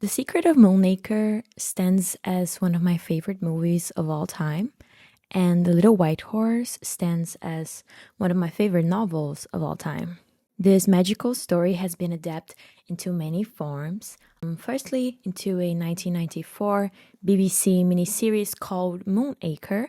The Secret of Moonacre stands as one of my favorite movies of all time, and The Little White Horse stands as one of my favorite novels of all time. This magical story has been adapted into many forms. Firstly, into a 1994 BBC miniseries called Moonacre,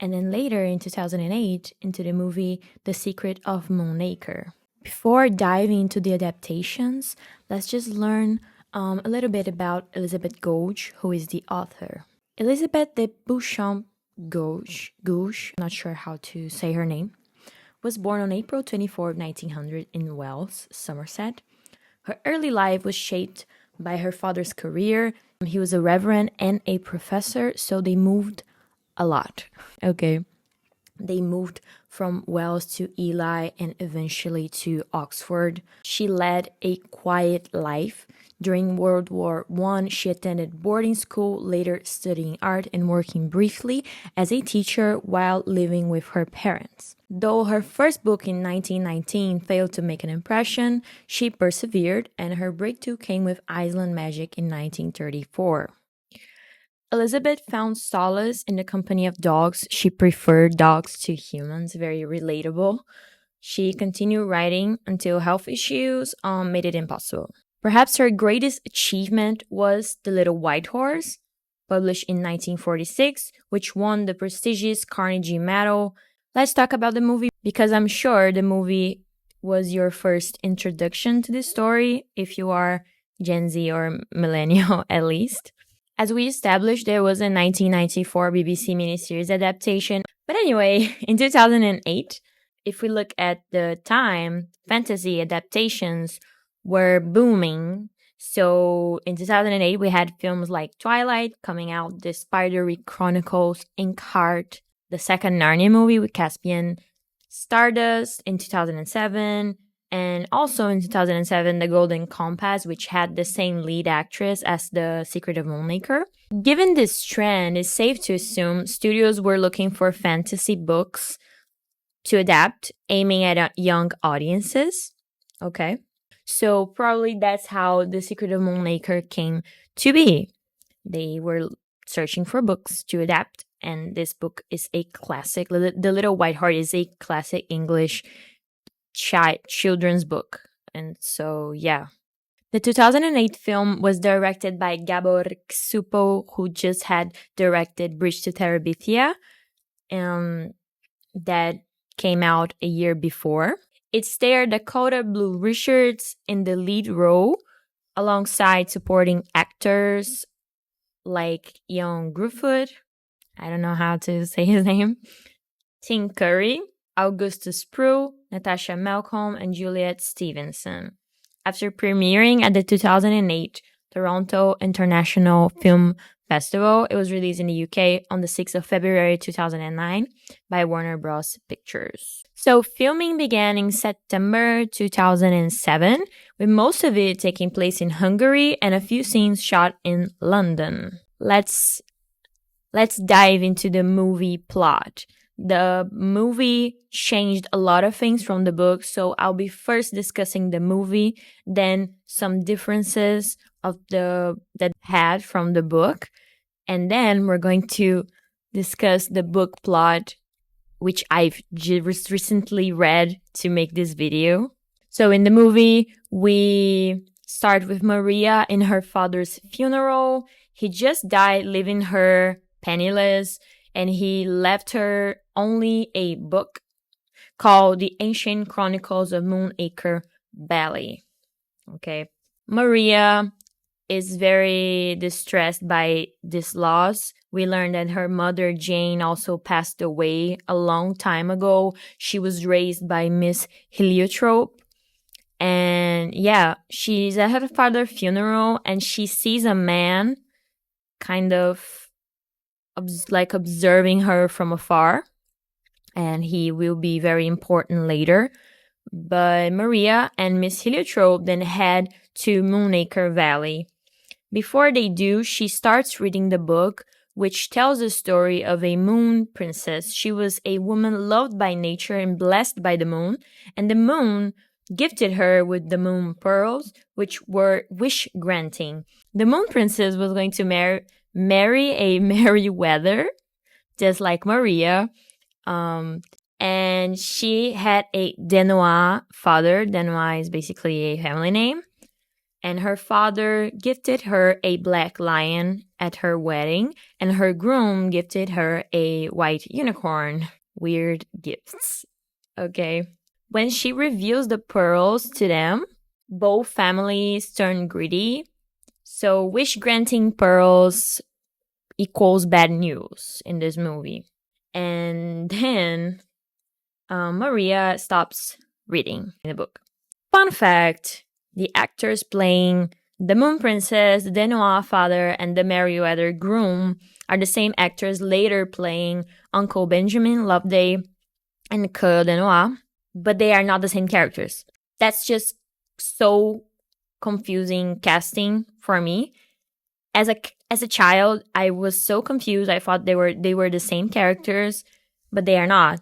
and then later in 2008 into the movie The Secret of Moonacre. Before diving into the adaptations, let's just learn a little bit about Elizabeth Goudge, who is the author. Elizabeth de Beauchamp Gouge, not sure how to say her name, was born on April 24, 1900 in Wells, Somerset. Her early life was shaped by her father's career. He was a reverend and a professor, so they moved a lot. Okay. They moved from Wells to Ely and eventually to Oxford. She led a quiet life. During World War I, she attended boarding school, later studying art and working briefly as a teacher while living with her parents. Though her first book in 1919 failed to make an impression, she persevered, and her breakthrough came with Island Magic in 1934. Elizabeth found solace in the company of dogs. She preferred dogs to humans, very relatable. She continued writing until health issues made it impossible. Perhaps her greatest achievement was The Little White Horse, published in 1946, which won the prestigious Carnegie Medal. Let's talk about the movie, because I'm sure the movie was your first introduction to the story, if you are Gen Z or millennial at least. As we established, there was a 1994 BBC miniseries adaptation. But anyway, in 2008, if we look at the time, fantasy adaptations were booming. So in 2008, we had films like Twilight coming out, The Spidery Chronicles, Inkheart, the second Narnia movie with Caspian, Stardust in 2007, and also in 2007, The Golden Compass, which had the same lead actress as The Secret of Moonacre. Given this trend, it's safe to assume studios were looking for fantasy books to adapt, aiming at young audiences. Okay. So probably that's how The Secret of Moonacre came to be. They were searching for books to adapt, and this book is a classic. The Little White Horse is a classic English children's book. And so, yeah. The 2008 film was directed by Gabor Ksupo, who just had directed Bridge to Terabithia, that came out a year before. It starred Dakota Blue Richards in the lead role, alongside supporting actors like Ian Gruffud, I don't know how to say his name, Tim Curry, Augustus Prue, Natasha Malcolm, and Juliet Stevenson. After premiering at the 2008 Toronto International Film Festival, it was released in the UK on the 6th of February 2009 by Warner Bros. Pictures. So filming began in September 2007, with most of it taking place in Hungary and a few scenes shot in London. Let's dive into the movie plot. The movie changed a lot of things from the book, so I'll be first discussing the movie, then some differences that had from the book, and then we're going to discuss the book plot, which I've just recently read to make this video. So in the movie, we start with Maria in her father's funeral. He just died, leaving her penniless, and he left her only a book called The Ancient Chronicles of Moonacre Valley. Okay. Maria is very distressed by this loss. We learned that her mother, Jane, also passed away a long time ago. She was raised by Miss Heliotrope. And yeah, she's at her father's funeral, and she sees a man kind of like observing her from afar, and he will be very important later. But Maria and Miss Heliotrope then head to Moonacre Valley. Before they do, she starts reading the book, which tells the story of a moon princess. She was a woman loved by nature and blessed by the moon, and the moon gifted her with the moon pearls, which were wish granting. The moon princess was going to marry a Merryweather, just like Maria. And she had a Denois father. Denois is basically a family name. And her father gifted her a black lion at her wedding, and her groom gifted her a white unicorn. Weird gifts. Okay. When she reveals the pearls to them, both families turn greedy. So wish-granting pearls equals bad news in this movie. And then Maria stops reading in the book. Fun fact, the actors playing the Moon Princess, the Denois father, and the Merryweather groom are the same actors later playing Uncle Benjamin Loveday and Coeur Denois, but they are not the same characters. That's just so confusing casting for me. As a child, I was so confused. I thought they were the same characters, but they are not.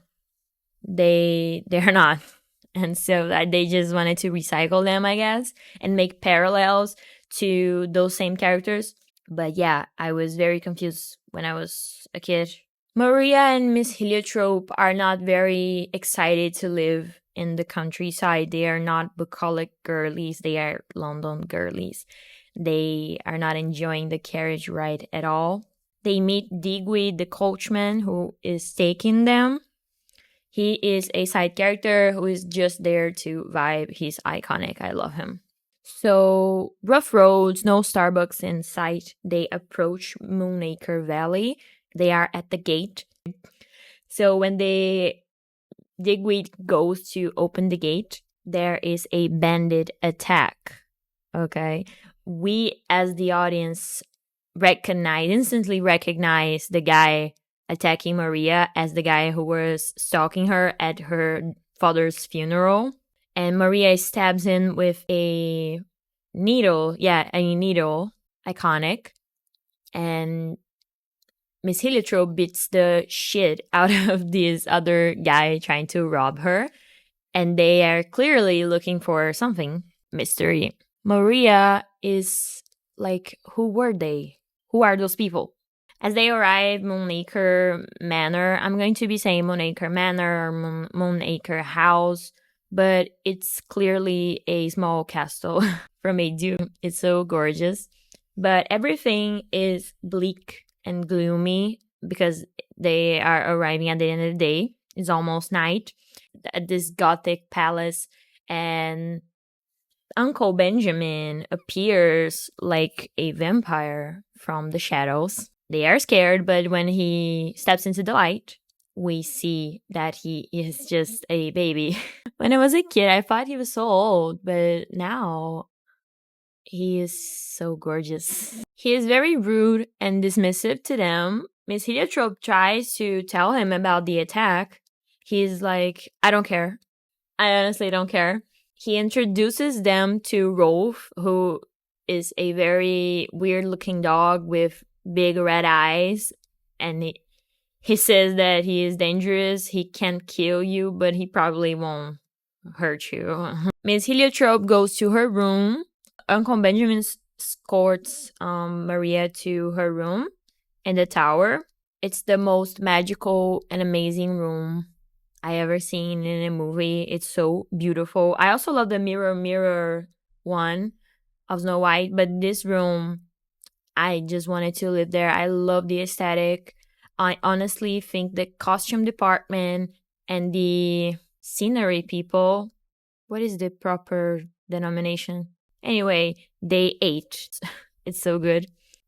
They are not. And so they just wanted to recycle them, I guess, and make parallels to those same characters. But yeah, I was very confused when I was a kid. Maria and Miss Heliotrope are not very excited to live in the countryside. They are not bucolic girlies. They are London girlies. They are not enjoying the carriage ride at all. They meet Digweed, the coachman, who is taking them. He is a side character who is just there to vibe. He's iconic. I love him. So, rough roads, no Starbucks in sight. They approach Moonacre Valley. They are at the gate. So, when Digweed goes to open the gate, there is a bandit attack. Okay. We, as the audience, instantly recognize the guy attacking Maria as the guy who was stalking her at her father's funeral. And Maria stabs him with a needle. Yeah, a needle. Iconic. And Miss Heliotrope beats the shit out of this other guy trying to rob her. And they are clearly looking for something. Mystery. Maria is like, who were they? Who are those people? As they arrive, Moonacre Manor, I'm going to be saying Moonacre Manor or Moonacre House, but it's clearly a small castle from a dune. It's so gorgeous. But everything is bleak and gloomy because they are arriving at the end of the day. It's almost night at this gothic palace, and Uncle Benjamin appears like a vampire from the shadows. They are scared, but when he steps into the light, we see that he is just a baby. When I was a kid, I thought he was so old, but now he is so gorgeous. He is very rude and dismissive to them. Miss Heliotrope tries to tell him about the attack. He's like, I don't care. I honestly don't care. He introduces them to Rolf, who is a very weird-looking dog with big red eyes, and he says that he is dangerous. He can't kill you, but he probably won't hurt you. Miss Heliotrope goes to her room. Uncle Benjamin escorts Maria to her room in the tower. It's the most magical and amazing room I ever seen in a movie. It's so beautiful. I also love the mirror one of Snow White, but this room, I just wanted to live there. I love the aesthetic. I honestly think the costume department and the scenery people, what is the proper denomination? Anyway, they ate. It's so good.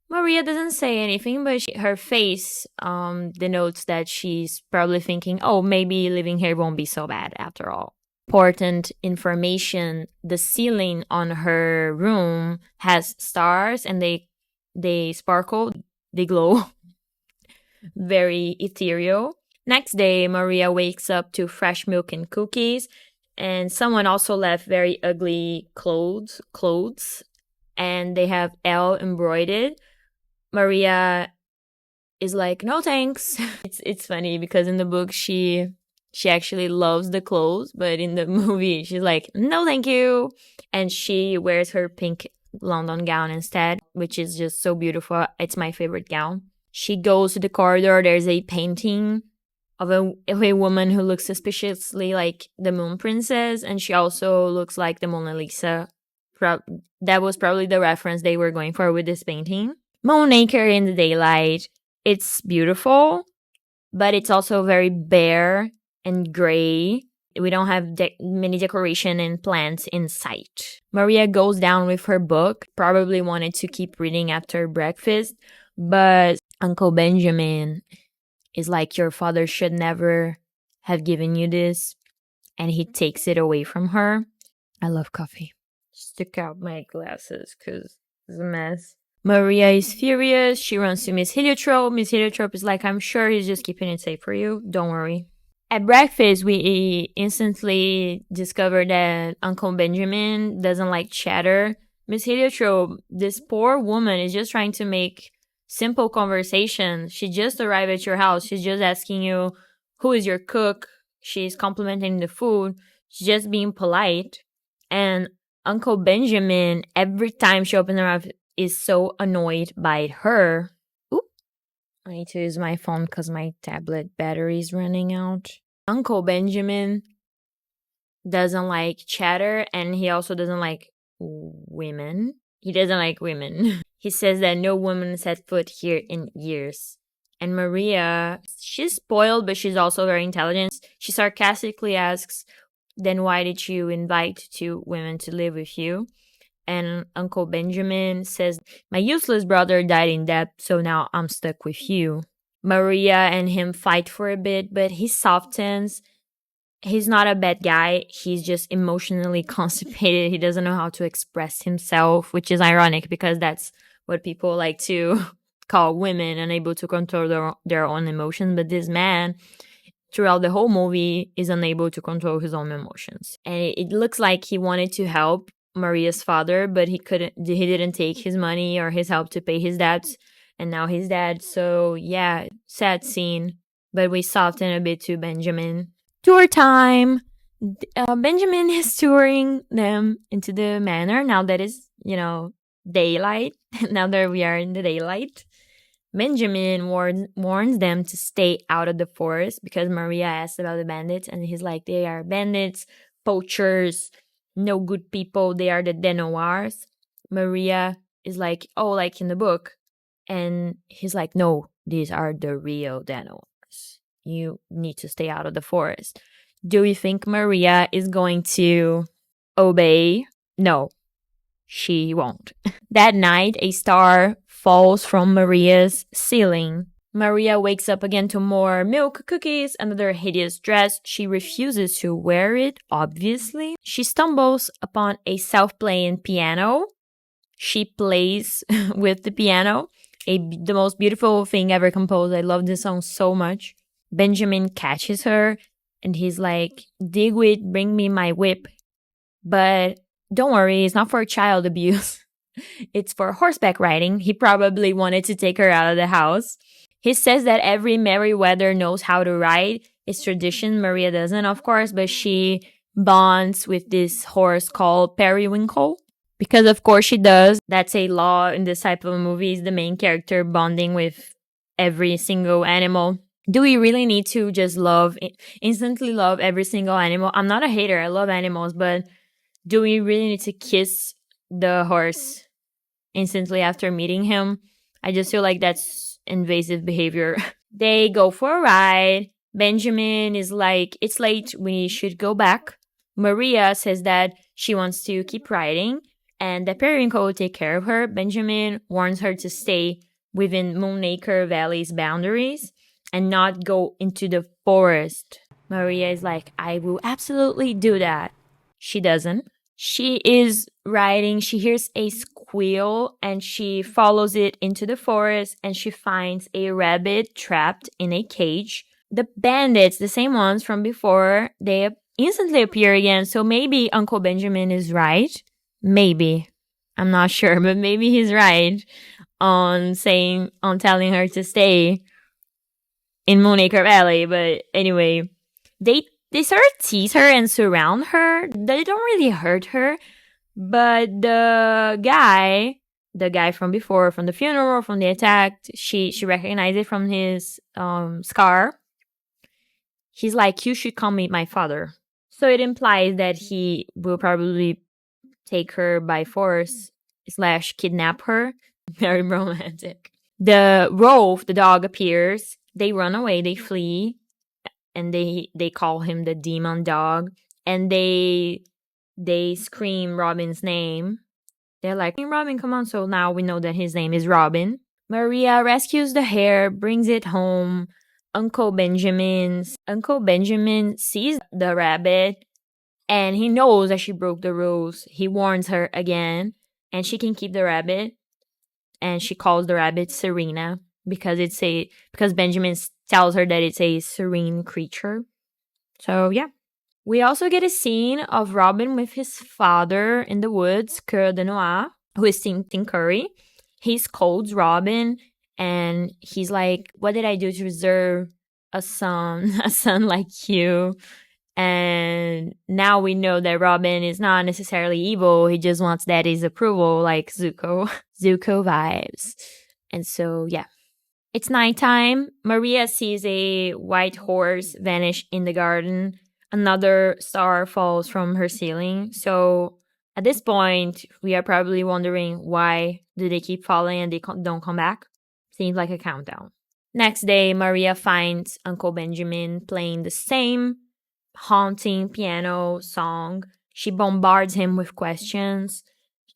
Maria doesn't say anything, but her face denotes that she's probably thinking, oh, maybe living here won't be so bad after all. Important information, the ceiling on her room has stars and they sparkle, they glow. Very ethereal. Next day, Maria wakes up to fresh milk and cookies, and someone also left very ugly clothes, and they have L embroidered. Maria is like, no thanks. It's funny because in the book she She actually loves the clothes, but in the movie, she's like, no, thank you. And she wears her pink London gown instead, which is just so beautiful. It's my favorite gown. She goes to the corridor. There's a painting of a woman who looks suspiciously like the Moon Princess, and she also looks like the Mona Lisa. That was probably the reference they were going for with this painting. Moonacre in the daylight. It's beautiful, but it's also very bare and gray. We don't have many decoration and plants in sight. Maria goes down with her book, probably wanted to keep reading after breakfast, but Uncle Benjamin is like, your father should never have given you this, and he takes it away from her. I love coffee. Stick out my glasses because it's a mess. Maria is furious. She runs to Miss Heliotrope. Miss Heliotrope is like, I'm sure he's just keeping it safe for you. Don't worry. At breakfast, we instantly discover that Uncle Benjamin doesn't like chatter. Miss Heliotrope, this poor woman, is just trying to make simple conversation. She just arrived at your house. She's just asking you, who is your cook? She's complimenting the food. She's just being polite. And Uncle Benjamin, every time she opens her mouth, is so annoyed by her. Oop. I need to use my phone because my tablet battery is running out. Uncle Benjamin doesn't like chatter, and he also doesn't like women. He doesn't like women. He says that no woman set foot here in years. And Maria, she's spoiled, but she's also very intelligent. She sarcastically asks, then why did you invite two women to live with you? And Uncle Benjamin says, my useless brother died in debt, so now I'm stuck with you. Maria and him fight for a bit, but he softens. He's not a bad guy. He's just emotionally constipated. He doesn't know how to express himself, which is ironic because that's what people like to call women, unable to control their own emotions. But this man, throughout the whole movie, is unable to control his own emotions. And it looks like he wanted to help Maria's father, but he didn't take his money or his help to pay his debts, and now he's dead. So yeah, sad scene, but we soften a bit to Benjamin. Tour time. Benjamin is touring them into the manor now that is, daylight. Now that we are in the daylight, Benjamin warns them to stay out of the forest because Maria asked about the bandits, and he's like, they are bandits, poachers, no good people. They are the Denoirs. Maria is like, oh, like in the book. And he's like, no, these are the real Denoirs. You need to stay out of the forest. Do you think Maria is going to obey? No, she won't. That night, a star falls from Maria's ceiling. Maria wakes up again to more milk, cookies, another hideous dress. She refuses to wear it, obviously. She stumbles upon a self-playing piano. She plays with the piano. The most beautiful thing ever composed. I love this song so much. Benjamin catches her, and he's like, Digwit, bring me my whip. But don't worry, it's not for child abuse. It's for horseback riding. He probably wanted to take her out of the house. He says that every Merryweather knows how to ride. It's tradition. Maria doesn't, of course, but she bonds with this horse called Periwinkle. Because of course she does. That's a law in this type of movies. The main character bonding with every single animal. Do we really need to just instantly love every single animal? I'm not a hater. I love animals, but do we really need to kiss the horse instantly after meeting him? I just feel like that's invasive behavior. They go for a ride. Benjamin is like, it's late, we should go back. Maria says that she wants to keep riding and that Periwinkle will take care of her. Benjamin warns her to stay within Moonacre Valley's boundaries and not go into the forest. Maria is like, I will absolutely do that. She doesn't. She is riding, she hears a squeal, and she follows it into the forest, and she finds a rabbit trapped in a cage. The bandits, the same ones from before, they instantly appear again, so maybe Uncle Benjamin is right. Maybe. I'm not sure, but maybe he's right on telling her to stay in Moonacre Valley. But anyway, They sort of tease her and surround her. They don't really hurt her, but the guy from before, from the funeral, from the attack, she recognized it from his scar. He's like, you should come meet my father. So it implies that he will probably take her by force / kidnap her. Very romantic. The Rolf, the dog, appears. They run away. They flee, and they call him the demon dog. And they scream Robin's name. They're like, Robin, come on. So now we know that his name is Robin. Maria rescues the hare, brings it home. Uncle Benjamin sees the rabbit, and he knows that she broke the rules. He warns her again, and she can keep the rabbit. And she calls the rabbit Serena because Benjamin tells her that it's a serene creature. So yeah. We also get a scene of Robin with his father in the woods, Coeur de Noir, who is Tim Curry. He scolds Robin, and he's like, what did I do to deserve a son like you? And now we know that Robin is not necessarily evil. He just wants daddy's approval, like Zuko. Zuko vibes. And so, yeah. It's nighttime. Maria sees a white horse vanish in the garden. Another star falls from her ceiling. So at this point, we are probably wondering, why do they keep falling and they don't come back? Seems like a countdown. Next day, Maria finds Uncle Benjamin playing the same haunting piano song. She bombards him with questions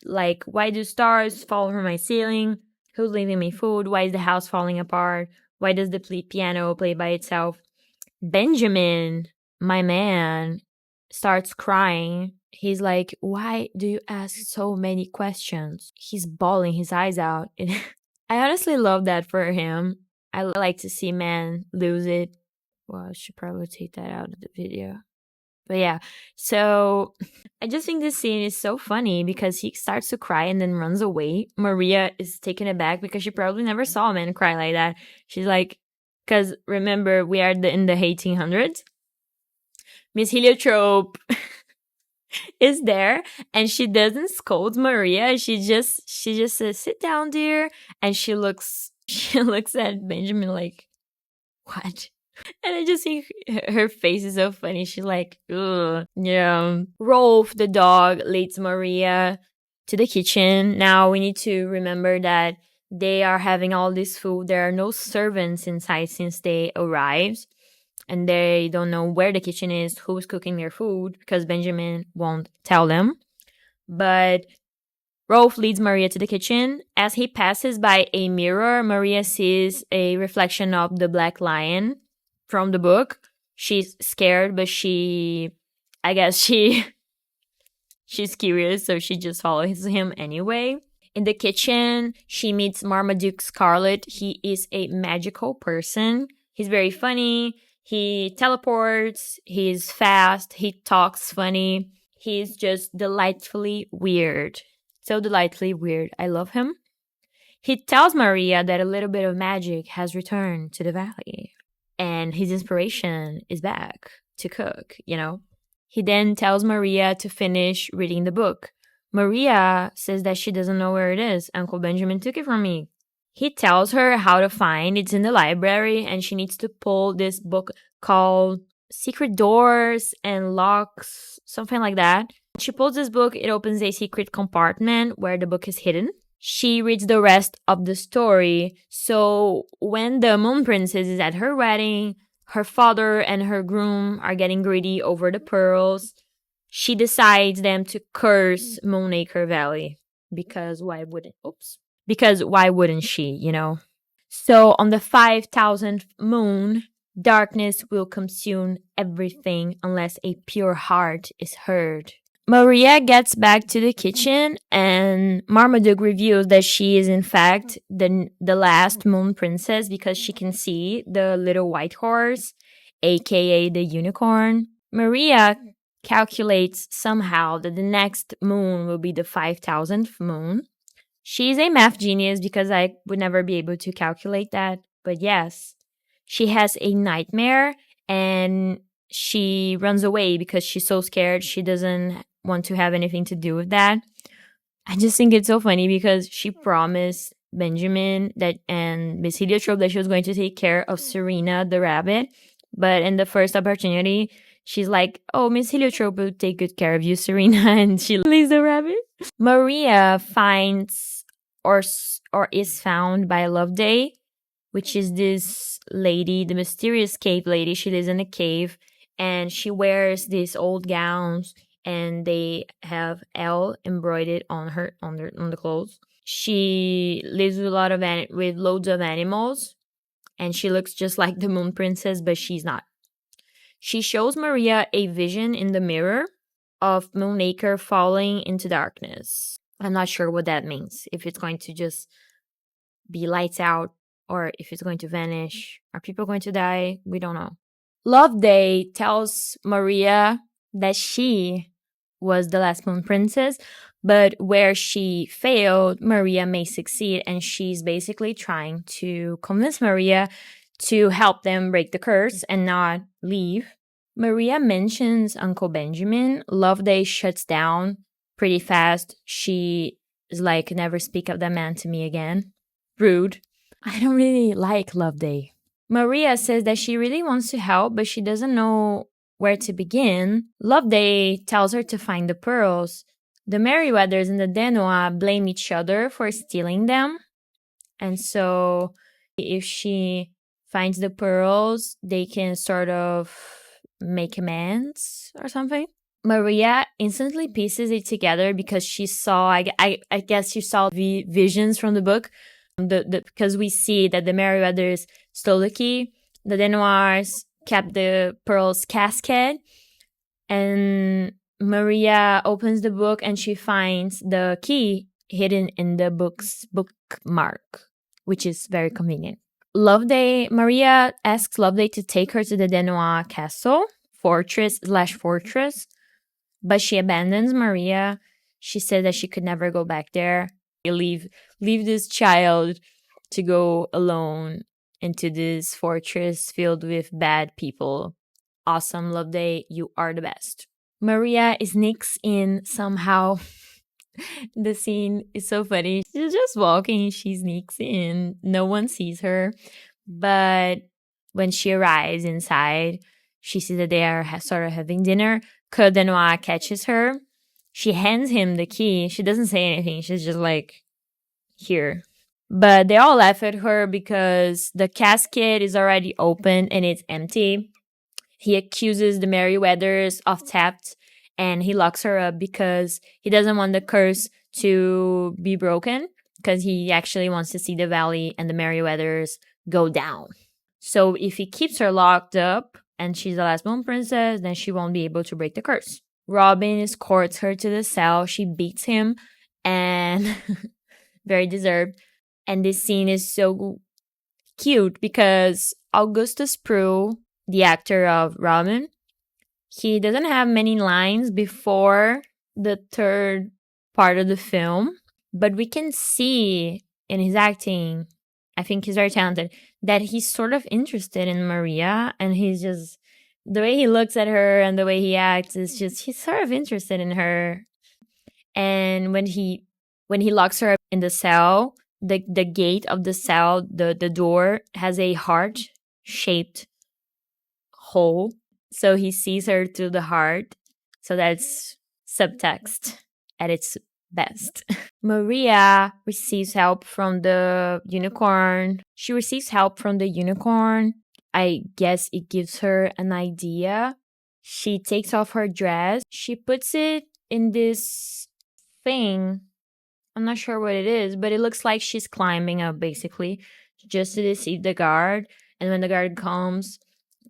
like, why do stars fall from my ceiling? Who's leaving me food? Why is the house falling apart? Why does the piano play by itself? Benjamin, my man, starts crying. He's like, why do you ask so many questions? He's bawling his eyes out. I honestly love that for him. I like to see men lose it. Well, I should probably take that out of the video. But yeah, so I just think this scene is so funny because he starts to cry and then runs away. Maria is taken aback because she probably never saw a man cry like that. She's like, because remember, we are in the 1800s. Miss Heliotrope is there, and she doesn't scold Maria. She just says, sit down, dear. And she looks at Benjamin like, what? And I just think her face is so funny. She's like, ugh. Yeah. Rolf, the dog, leads Maria to the kitchen. Now we need to remember that they are having all this food. There are no servants inside since they arrived. And they don't know where the kitchen is, who's cooking their food, because Benjamin won't tell them. But Rolf leads Maria to the kitchen. As he passes by a mirror, Maria sees a reflection of the Black Lion from the book. She's scared, but she's curious, so she just follows him anyway. In the kitchen, she meets Marmaduke Scarlet. He is a magical person. He's very funny. He teleports. He's fast. He talks funny. He's just delightfully weird. So delightfully weird. I love him. He tells Maria that a little bit of magic has returned to the valley. And his inspiration is back to cook, you know. He then tells Maria to finish reading the book. Maria says that she doesn't know where it is. Uncle Benjamin took it from me. He tells her how to find. It's in the library, and she needs to pull this book called Secret Doors and Locks, something like that. She pulls this book. It opens a secret compartment where the book is hidden. She reads the rest of the story. So when the Moon Princess is at her wedding, her father and her groom are getting greedy over the pearls. She decides them to curse Moonacre Valley. Because why wouldn't she, you know? So on the 5,000th moon, darkness will consume everything unless a pure heart is heard. Maria gets back to the kitchen, and Marmaduke reveals that she is in fact the last Moon Princess because she can see the little white horse, aka the unicorn. Maria calculates somehow that the next moon will be the 5,000th moon. She's a math genius because I would never be able to calculate that. But yes, she has a nightmare, and she runs away because she's so scared. She doesn't want to have anything to do with that. I just think it's so funny because she promised Benjamin that and Miss Heliotrope that she was going to take care of Serena the rabbit. But in the first opportunity, she's like, "Oh, Miss Heliotrope will take good care of you, Serena," and she leaves the rabbit. Maria finds or is found by Loveday, which is this lady, the mysterious cave lady. She lives in a cave and she wears these old gowns and they have L embroidered on her on the clothes. She lives with a lot of with loads of animals and she looks just like the Moon Princess, but she's not. She shows Maria a vision in the mirror of moonacre falling into darkness. I'm not sure what that means. If it's going to just be lights out or if it's going to vanish. Are people going to die? We don't know. Loveday tells Maria that she was the last Moon Princess, but where she failed, Maria may succeed, and she's basically trying to convince Maria to help them break the curse and not leave. Maria mentions Uncle Benjamin. Loveday shuts down pretty fast. She is like, never speak of that man to me again. Rude. I don't really like Loveday. Maria says that she really wants to help, but she doesn't know where to begin. Loveday tells her to find the pearls. The Merryweathers and the Denois blame each other for stealing them. And so if she finds the pearls, they can sort of make amends or something. Maria instantly pieces it together because she saw, I guess she saw the visions from the book. Because we see that the Merryweathers stole the key, the Denoirs kept the pearls casket, and Maria opens the book and she finds the key hidden in the book's bookmark, which is very convenient. Maria asks Loveday to take her to the Denois castle, fortress, but she abandons Maria. She said that she could never go back there. Leave this child to go alone into this fortress filled with bad people. Awesome, Loveday, you are the best. Maria sneaks in somehow. The scene is so funny. She's just walking, she sneaks in. No one sees her. But when she arrives inside, she sees that they are sort of having dinner. Cœur de Noir catches her. She hands him the key. She doesn't say anything. She's just like, here. But they all laugh at her because the casket is already open and it's empty. He accuses the Merryweathers of theft and he locks her up because he doesn't want the curse to be broken because he actually wants to see the valley and the Merryweathers go down. So if he keeps her locked up and she's the last Moon Princess, then she won't be able to break the curse. Robin escorts her to the cell. She beats him and very deserved. And this scene is so cute because Augustus Prew, the actor of Robin, he doesn't have many lines before the third part of the film, but we can see in his acting, I think he's very talented, that he's sort of interested in Maria, and he's just, the way he looks at her and the way he acts is just, he's sort of interested in her. And when he locks her up in the cell, the gate of the cell, the door has a heart-shaped hole. So he sees her through the heart. So that's subtext at its best. Maria receives help from the unicorn. She receives help from the unicorn. I guess it gives her an idea. She takes off her dress. She puts it in this thing. I'm not sure what it is, but it looks like she's climbing up basically just to deceive the guard. And when the guard comes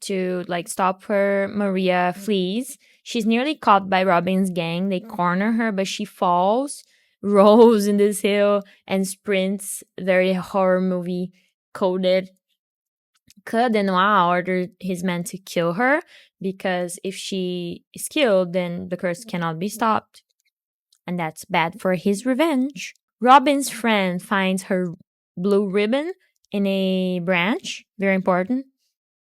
to like stop her, Maria flees. She's nearly caught by Robin's gang. They corner her, but she falls, rolls in this hill, and sprints. Very horror movie coded. Cœur de Noir ordered his men to kill her because if she is killed, then the curse cannot be stopped. And that's bad for his revenge. Robin's friend finds her blue ribbon in a branch. Very important.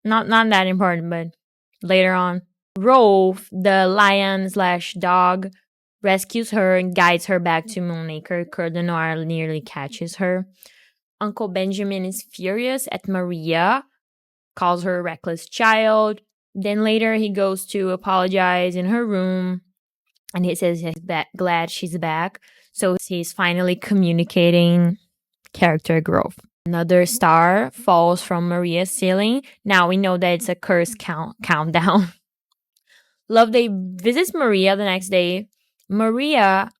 Not that important, but later on. Rolf, the lion slash dog, rescues her and guides her back to Moonacre. Coeur de Noir nearly catches her. Uncle Benjamin is furious at Maria, calls her a reckless child. Then later he goes to apologize in her room and he says he's glad she's back. So he's finally communicating character growth. Another star falls from Maria's ceiling. Now we know that it's a curse countdown. Loveday visits Maria the next day. Maria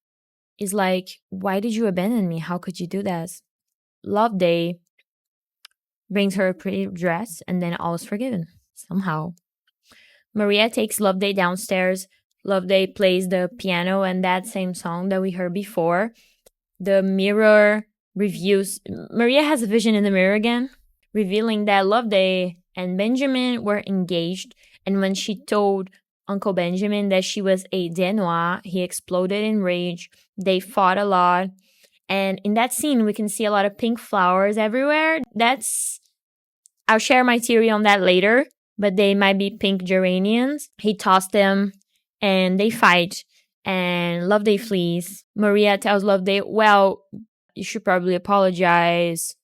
is like, why did you abandon me? How could you do that? Loveday brings her a pretty dress and then all is forgiven. Somehow. Maria takes Loveday downstairs. Loveday plays the piano and that same song that we heard before. The mirror reviews. Maria has a vision in the mirror again, revealing that Loveday and Benjamin were engaged. And when she told Uncle Benjamin that she was a Danois, he exploded in rage. They fought a lot. And in that scene, we can see a lot of pink flowers everywhere. I'll share my theory on that later, but they might be pink geraniums. He tossed them and they fight and Loveday flees. Maria tells Loveday, well, you should probably apologize.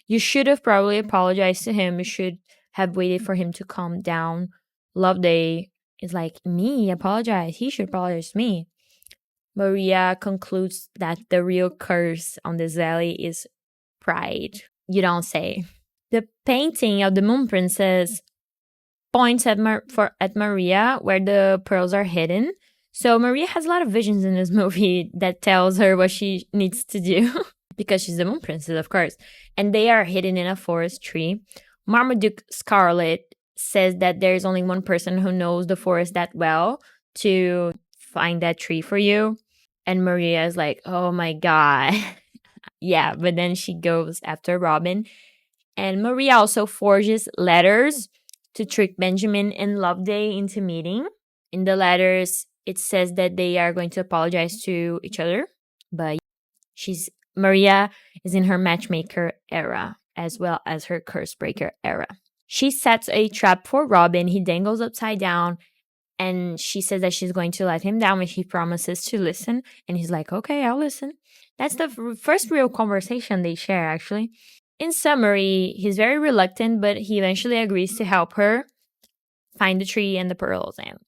You should have probably apologized to him. You should have waited for him to calm down. Loveday is like, me apologize? He should apologize to me. Maria concludes that the real curse on this valley is pride. You don't say. The painting of the Moon Princess points at Maria where the pearls are hidden. So Maria has a lot of visions in this movie that tells her what she needs to do because she's the Moon Princess, of course. And they are hidden in a forest tree. Marmaduke Scarlet says that there's only one person who knows the forest that well to find that tree for you. And Maria is like, oh my God. Yeah, but then she goes after Robin. And Maria also forges letters to trick Benjamin and Loveday into meeting. In the letters, it says that they are going to apologize to each other. But Maria is in her matchmaker era as well as her curse breaker era. She sets a trap for Robin. He dangles upside down. And she says that she's going to let him down if he promises to listen. And he's like, okay, I'll listen. That's the first real conversation they share, actually. In summary, he's very reluctant, but he eventually agrees to help her find the tree and the pearls. And,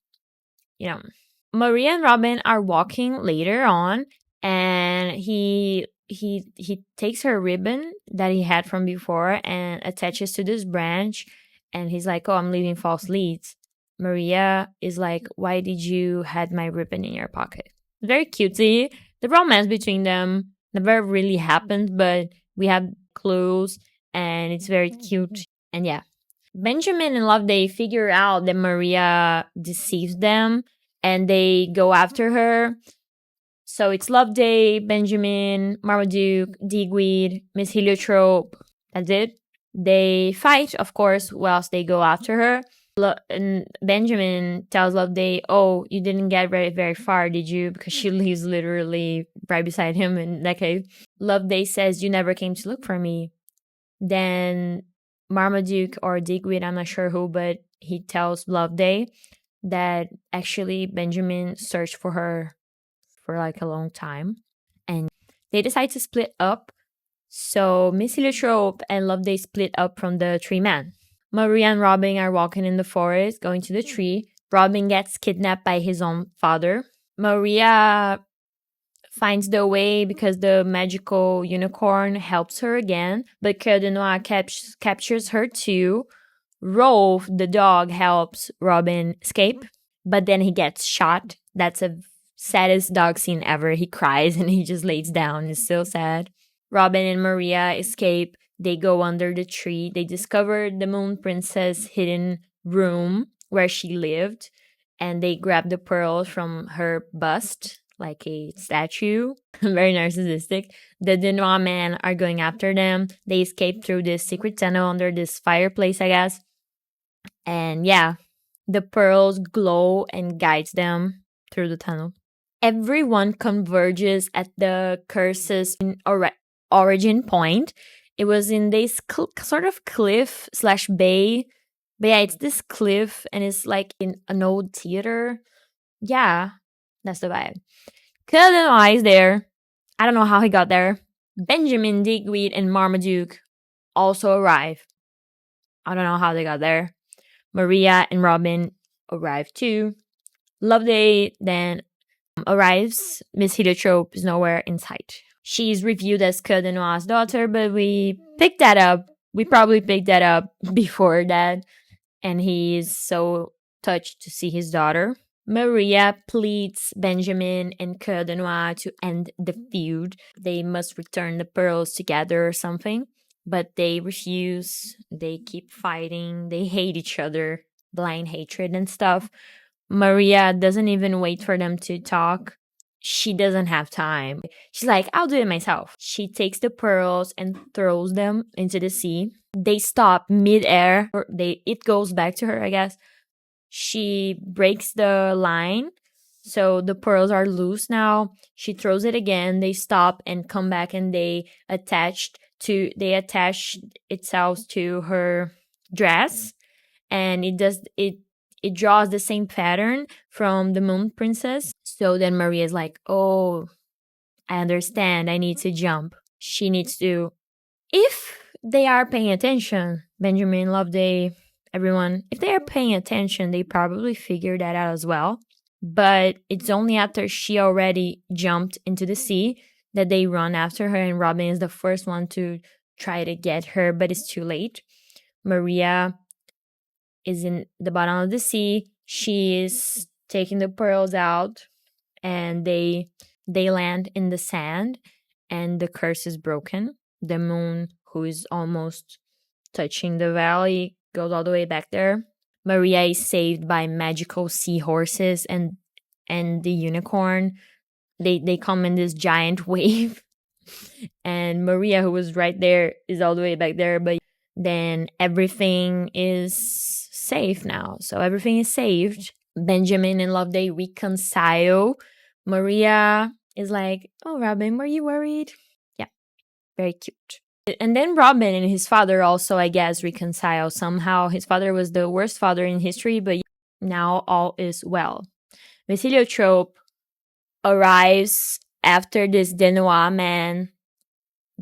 Maria and Robin are walking later on. And he takes her ribbon that he had from before and attaches to this branch. And he's like, oh, I'm leaving false leads. Maria is like, why did you had my ribbon in your pocket? Very cutesy. The romance between them never really happened, but we have clues and it's very cute. And yeah, Benjamin and Loveday figure out that Maria deceives them and they go after her. So it's Loveday, Benjamin, Marmaduke, Digweed, Miss Heliotrope. That's it. They fight, of course, whilst they go after her. And Benjamin tells Loveday, oh, you didn't get very, very far, did you? Because she lives literally right beside him in that cave. Loveday says, you never came to look for me. Then Marmaduke or Digweed, I'm not sure who, but he tells Loveday that actually Benjamin searched for her for like a long time. And they decide to split up. So Miss Heliotrope and Loveday split up from the three men. Maria and Robin are walking in the forest, going to the tree. Robin gets kidnapped by his own father. Maria finds the way because the magical unicorn helps her again, but Coeur de Noir captures her too. Rolf, the dog, helps Robin escape, but then he gets shot. That's the saddest dog scene ever. He cries and he just lays down. It's so sad. Robin and Maria escape. They go under the tree. They discover the Moon Princess' hidden room where she lived. And they grab the pearls from her bust, like a statue. Very narcissistic. The Danois men are going after them. They escape through this secret tunnel under this fireplace, I guess. And yeah, the pearls glow and guides them through the tunnel. Everyone converges at the curse's origin point. It was in this sort of cliff/bay But yeah, it's this cliff and it's like in an old theater. Yeah, that's the vibe. Cardinal is there. I don't know how he got there. Benjamin, Digweed, and Marmaduke also arrive. I don't know how they got there. Maria and Robin arrive too. Loveday then arrives. Miss Heliotrope is nowhere in sight. She's reviewed as Cardinal's daughter, but we picked that up. We probably picked that up before that. And he is so touched to see his daughter. Maria pleads Benjamin and Coeur de Noir to end the feud. They must return the pearls together or something. But they refuse. They keep fighting. They hate each other. Blind hatred and stuff. Maria doesn't even wait for them to talk. She doesn't have time. She's like, I'll do it myself. She takes the pearls and throws them into the sea. They stop mid-air. It goes back to her, I guess. She breaks the line. So the pearls are loose now. She throws it again. They stop and come back and they attach itself to her dress. And it draws the same pattern from the Moon Princess. So then Maria's like, oh, I understand. I need to jump. She needs to. If they are paying attention, Benjamin, Loveday, everyone, if they are paying attention, they probably figure that out as well. But it's only after she already jumped into the sea that they run after her, and Robin is the first one to try to get her, but it's too late. Maria is in the bottom of the sea. She is taking the pearls out, and they land in the sand, and the curse is broken. The moon, who is almost touching the valley, goes all the way back there. Maria is saved by magical seahorses and the unicorn. They come in this giant wave. And Maria, who was right there, is all the way back there. But then everything is safe now. So everything is saved. Benjamin and Loveday reconcile. Maria is like, oh, Robin, were you worried? Yeah, very cute. And then Robin and his father also, I guess, reconcile somehow. His father was the worst father in history, but now all is well. Miss Heliotrope arrives after this Denois man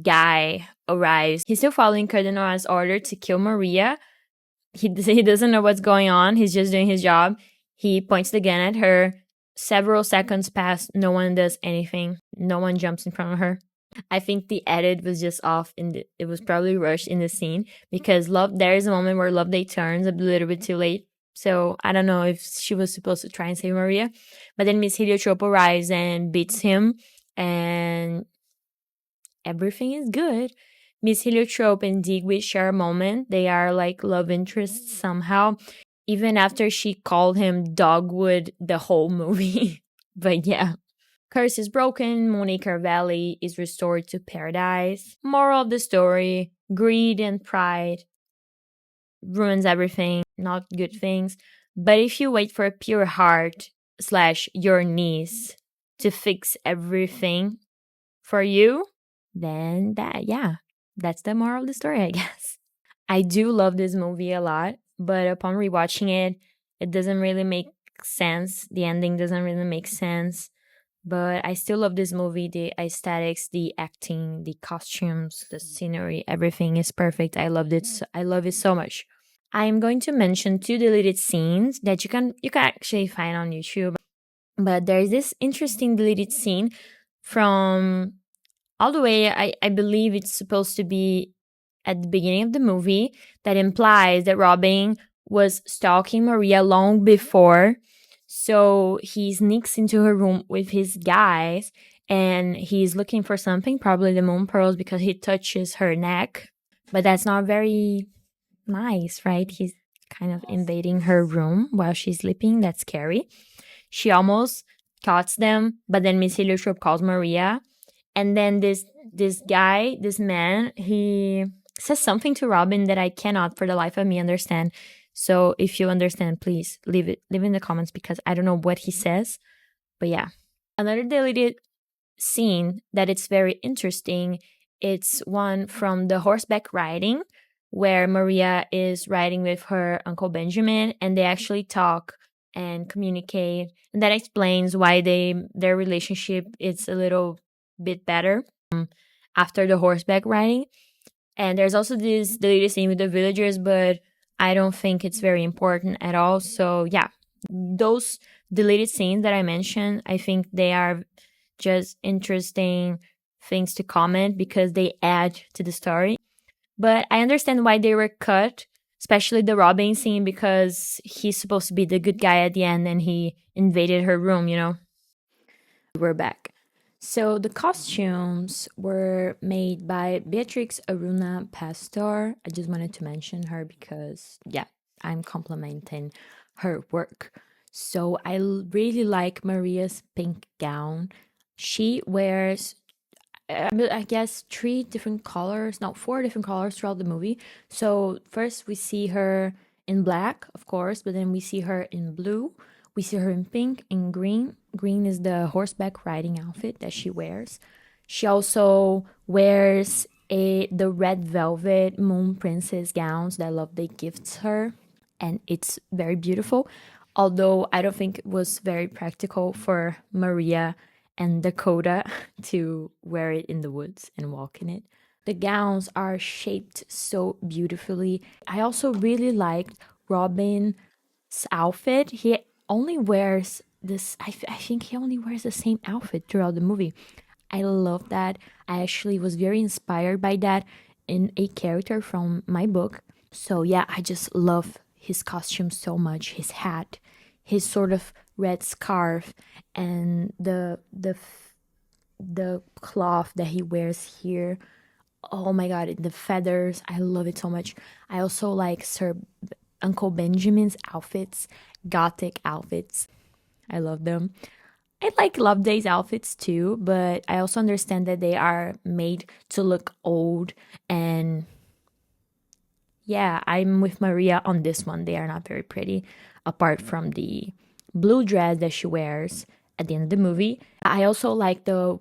guy arrives. He's still following Cardinal's order to kill Maria. He doesn't know what's going on. He's just doing his job. He points the gun at her. Several seconds pass. No one does anything. No one jumps in front of her. I think the edit was just off. It was probably rushed in the scene because there is a moment where Loveday turns a little bit too late. So I don't know if she was supposed to try and save Maria. But then Miss Heliotrope arrives and beats him. And everything is good. Miss Heliotrope and Digweed share a moment. They are like love interests somehow. Even after she called him Dogwood the whole movie. But yeah. Curse is broken. Moonacre Valley is restored to paradise. Moral of the story. Greed and pride ruins everything. Not good things. But if you wait for a pure heart / your niece to fix everything for you, then that's the moral of the story, I guess. I do love this movie a lot, but upon rewatching it, it doesn't really make sense. The ending doesn't really make sense. But I still love this movie. The aesthetics, the acting, the costumes, the scenery, everything is perfect. I loved it. I love it so much. I am going to mention 2 deleted scenes that you can actually find on YouTube. But there's this interesting deleted scene from all the way, I believe it's supposed to be at the beginning of the movie, that implies that Robin was stalking Maria long before. So he sneaks into her room with his guys and he's looking for something, probably the moon pearls, because he touches her neck. But that's not very nice, right? He's kind of invading her room while she's sleeping. That's scary. She almost cuts them, but then Miss Heliotrope calls Maria. And then this man, he says something to Robin that I cannot for the life of me understand. So if you understand, please leave in the comments because I don't know what he says. But yeah. Another deleted scene that it's very interesting. It's one from the horseback riding where Maria is riding with her Uncle Benjamin, and they actually talk and communicate, and that explains why their relationship is a little bit better after the horseback riding. And there's also this deleted scene with the villagers, but I don't think it's very important at all. So yeah, those deleted scenes that I mentioned, I think they are just interesting things to comment because they add to the story. But I understand why they were cut, especially the robbing scene, because he's supposed to be the good guy at the end and he invaded her room, you know? We're back. So the costumes were made by Beatrix Aruna Pastor. I just wanted to mention her because, yeah, I'm complimenting her work. So I really like Maria's pink gown. She wears, I guess, 4 different colors throughout the movie. So first we see her in black, of course, but then we see her in blue. We see her in pink and green. Green is the horseback riding outfit that she wears. She also wears the red velvet moon princess gowns that Loveday gifts her, and it's very beautiful. Although I don't think it was very practical for Maria and Dakota to wear it in the woods and walk in it. The gowns are shaped so beautifully. I also really liked Robin's outfit. He only wears this, I think he only wears the same outfit throughout the movie. I love that. I actually was very inspired by that in a character from my book. So yeah, I just love his costume so much. His hat, his sort of red scarf, and the cloth that he wears here. Oh my god, the feathers. I love it so much. I also like Sir Uncle Benjamin's outfits, gothic outfits. I love them. I like Loveday's outfits too, but I also understand that they are made to look old. And yeah, I'm with Maria on this one. They are not very pretty, apart from the blue dress that she wears at the end of the movie. I also like the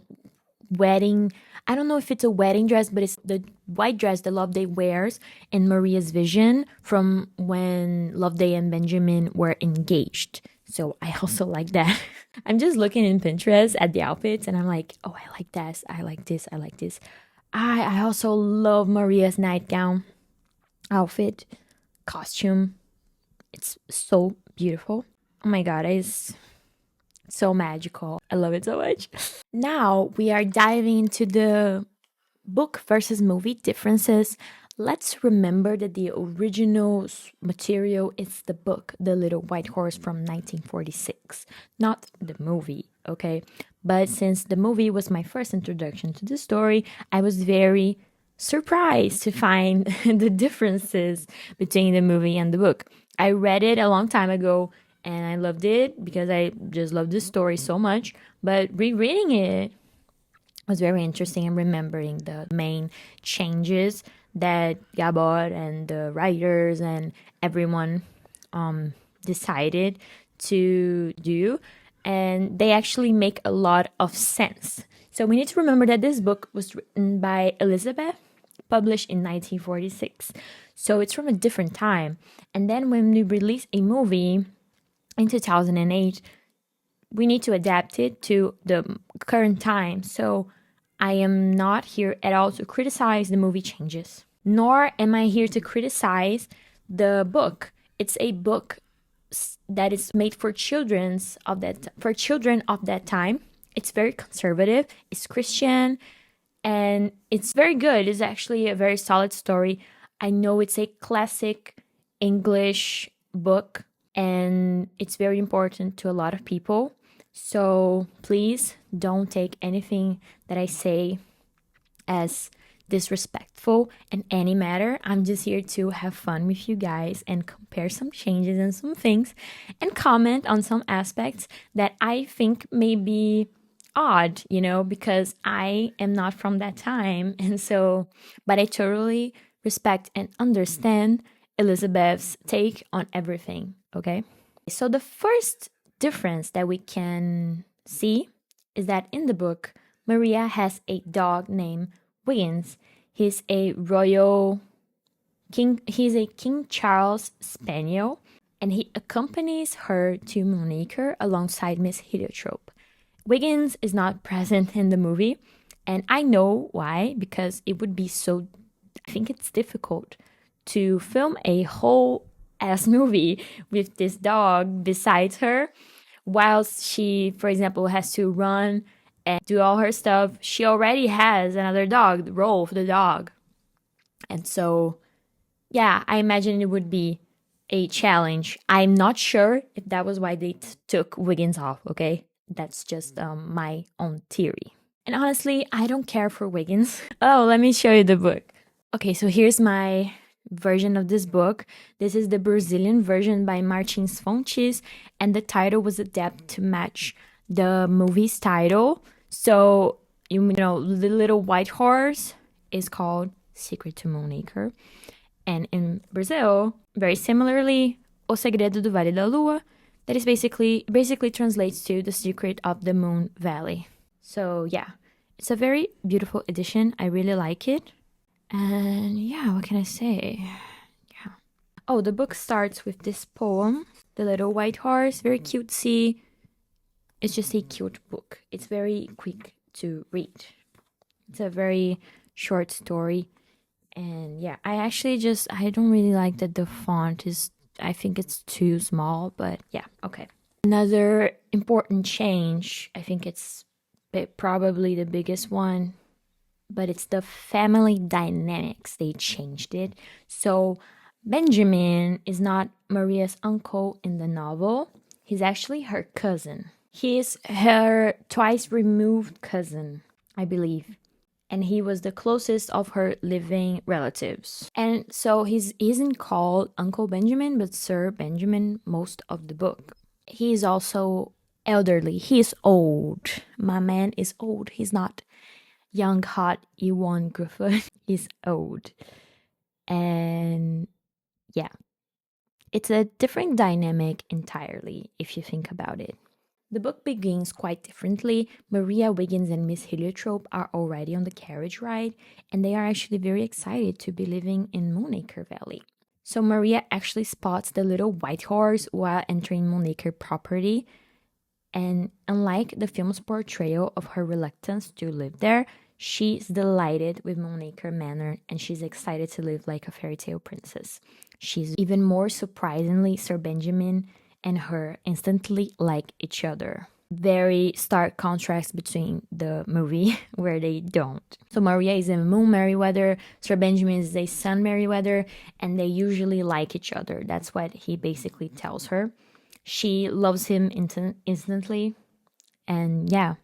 wedding. I don't know if it's a wedding dress, but it's the white dress that Loveday wears in Maria's vision from when Loveday and Benjamin were engaged. So I also like that. I'm just looking in Pinterest at the outfits and I'm like, oh, I like this. I like this. I like this. I also love Maria's nightgown outfit, costume. It's so beautiful. Oh my god, it's so magical. I love it so much. Now we are diving into the book versus movie differences. Let's remember that the original material is the book, The Little White Horse from 1946, not the movie, okay? But since the movie was my first introduction to the story, I was very surprised to find the differences between the movie and the book. I read it a long time ago and I loved it because I just love the story so much, but rereading it was very interesting and remembering the main changes that Gabor and the writers and everyone decided to do. And they actually make a lot of sense. So we need to remember that this book was written by Elizabeth, published in 1946. So it's from a different time. And then when we release a movie in 2008, we need to adapt it to the current time. So I am not here at all to criticize the movie changes, nor am I here to criticize the book. It's a book that is made for children of that time. It's very conservative. It's Christian, and it's very good. It's actually a very solid story. I know it's a classic English book, and it's very important to a lot of people. So please don't take anything that I say as disrespectful in any matter. I'm just here to have fun with you guys and compare some changes and some things and comment on some aspects that I think may be odd, because I am not from that time. And so, but I totally respect and understand Elizabeth's take on everything, okay? So the first difference that we can see is that in the book, Maria has a dog named Wiggins. He's a royal He's a King Charles Spaniel, and he accompanies her to moonacre alongside Miss Heliotrope. Wiggins is not present in the movie, and I know why, because it would be so, I think it's difficult to film a whole ass movie with this dog besides her, whilst she, for example, has to run and do all her stuff. She already has another dog, Rolf the dog. And so, yeah, I imagine it would be a challenge. I'm not sure if that was why they took Wiggins off, okay? That's just my own theory. And honestly, I don't care for Wiggins. Oh, let me show you the book. Okay, so here's my version of this book. This is the Brazilian version by Martins Fontes, and the title was adapted to match the movie's title. So, you know, the little white horse is called Secret to Moonacre. And in Brazil, very similarly, O Segredo do Vale da Lua, that is basically translates to The Secret of the Moon Valley. So yeah, it's a very beautiful edition. I really like it. And yeah, what can I say? Yeah. Oh, the book starts with this poem, The Little White Horse, very cutesy. It's just a cute book. It's very quick to read. It's a very short story. And yeah, I don't really like that the font is, I think it's too small, but yeah, okay. Another important change, I think it's probably the biggest one, but it's the family dynamics. They changed it. So Benjamin is not Maria's uncle in the novel. He's actually her cousin. He's her twice removed cousin, I believe. And he was the closest of her living relatives. And so he isn't called Uncle Benjamin, but Sir Benjamin most of the book. He is also elderly. He is old. My man is old. He's not young, hot Ewan Griffith. He's old. And yeah, it's a different dynamic entirely if you think about it. The book begins quite differently. Maria, Wiggins, and Miss Heliotrope are already on the carriage ride, and they are actually very excited to be living in Moonacre Valley. So Maria actually spots the little white horse while entering Moonacre property, and unlike the film's portrayal of her reluctance to live there, she's delighted with Moonacre Manor, and she's excited to live like a fairy tale princess. She's even more surprisingly, Sir Benjamin and her instantly like each other. Very stark contrast between the movie where they don't. So Maria is a Moon Merryweather, Sir Benjamin is a Sun Merryweather, and they usually like each other. That's what he basically tells her. She loves him instantly, and yeah.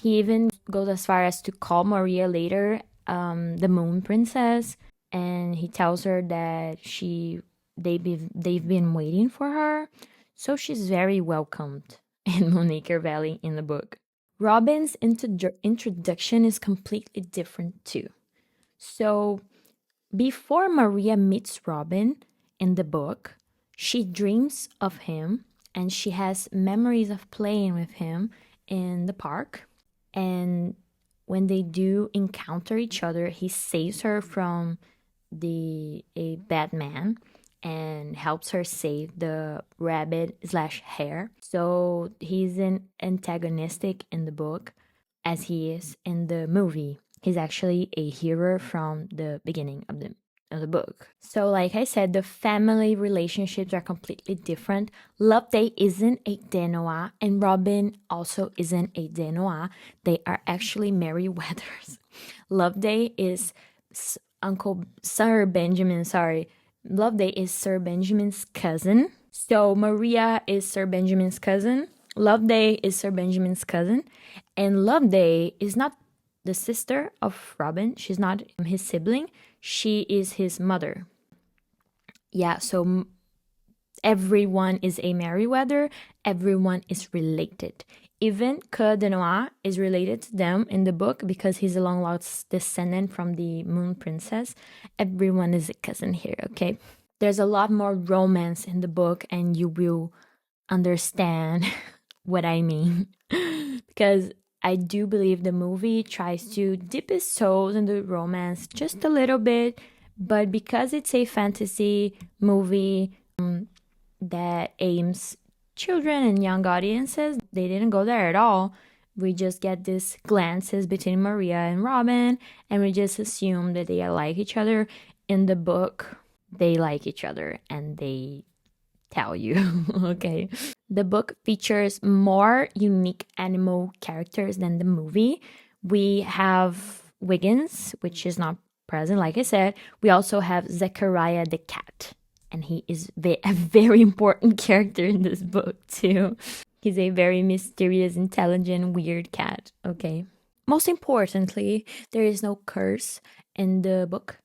He even goes as far as to call Maria later the Moon Princess, and he tells her that they've been waiting for her. So she's very welcomed in Moonacre Valley in the book. Robin's introduction is completely different too. So before Maria meets Robin in the book, she dreams of him and she has memories of playing with him in the park. And when they do encounter each other, he saves her from a bad man and helps her save the rabbit/hare. So he's an antagonistic in the book as he is in the movie. He's actually a hero from the beginning of the book. So like I said, the family relationships are completely different. Loveday isn't a Denois, and Robin also isn't a Denois. They are actually Merryweathers. Loveday is Sir Benjamin's cousin. So Maria is Sir Benjamin's cousin. Loveday is Sir Benjamin's cousin. And Loveday is not the sister of Robin. She's not his sibling. She is his mother. Yeah, so everyone is a Merryweather. Everyone is related. Even Coeur de Noir is related to them in the book because he's a long-lost descendant from the Moon Princess. Everyone is a cousin here, okay? There's a lot more romance in the book and you will understand what I mean. Because I do believe the movie tries to dip its toes in the romance just a little bit, But because it's a fantasy movie that aims children and young audiences, they didn't go there at all. We just get these glances between Maria and Robin, and we just assume that they like each other. In the book, they like each other and they tell you. Okay. The book features more unique animal characters than the movie. We have Wiggins, which is not present, like I said. We also have Zechariah the cat, and he is a very important character in this book, too. He's a very mysterious, intelligent, weird cat, okay? Most importantly, there is no curse in the book.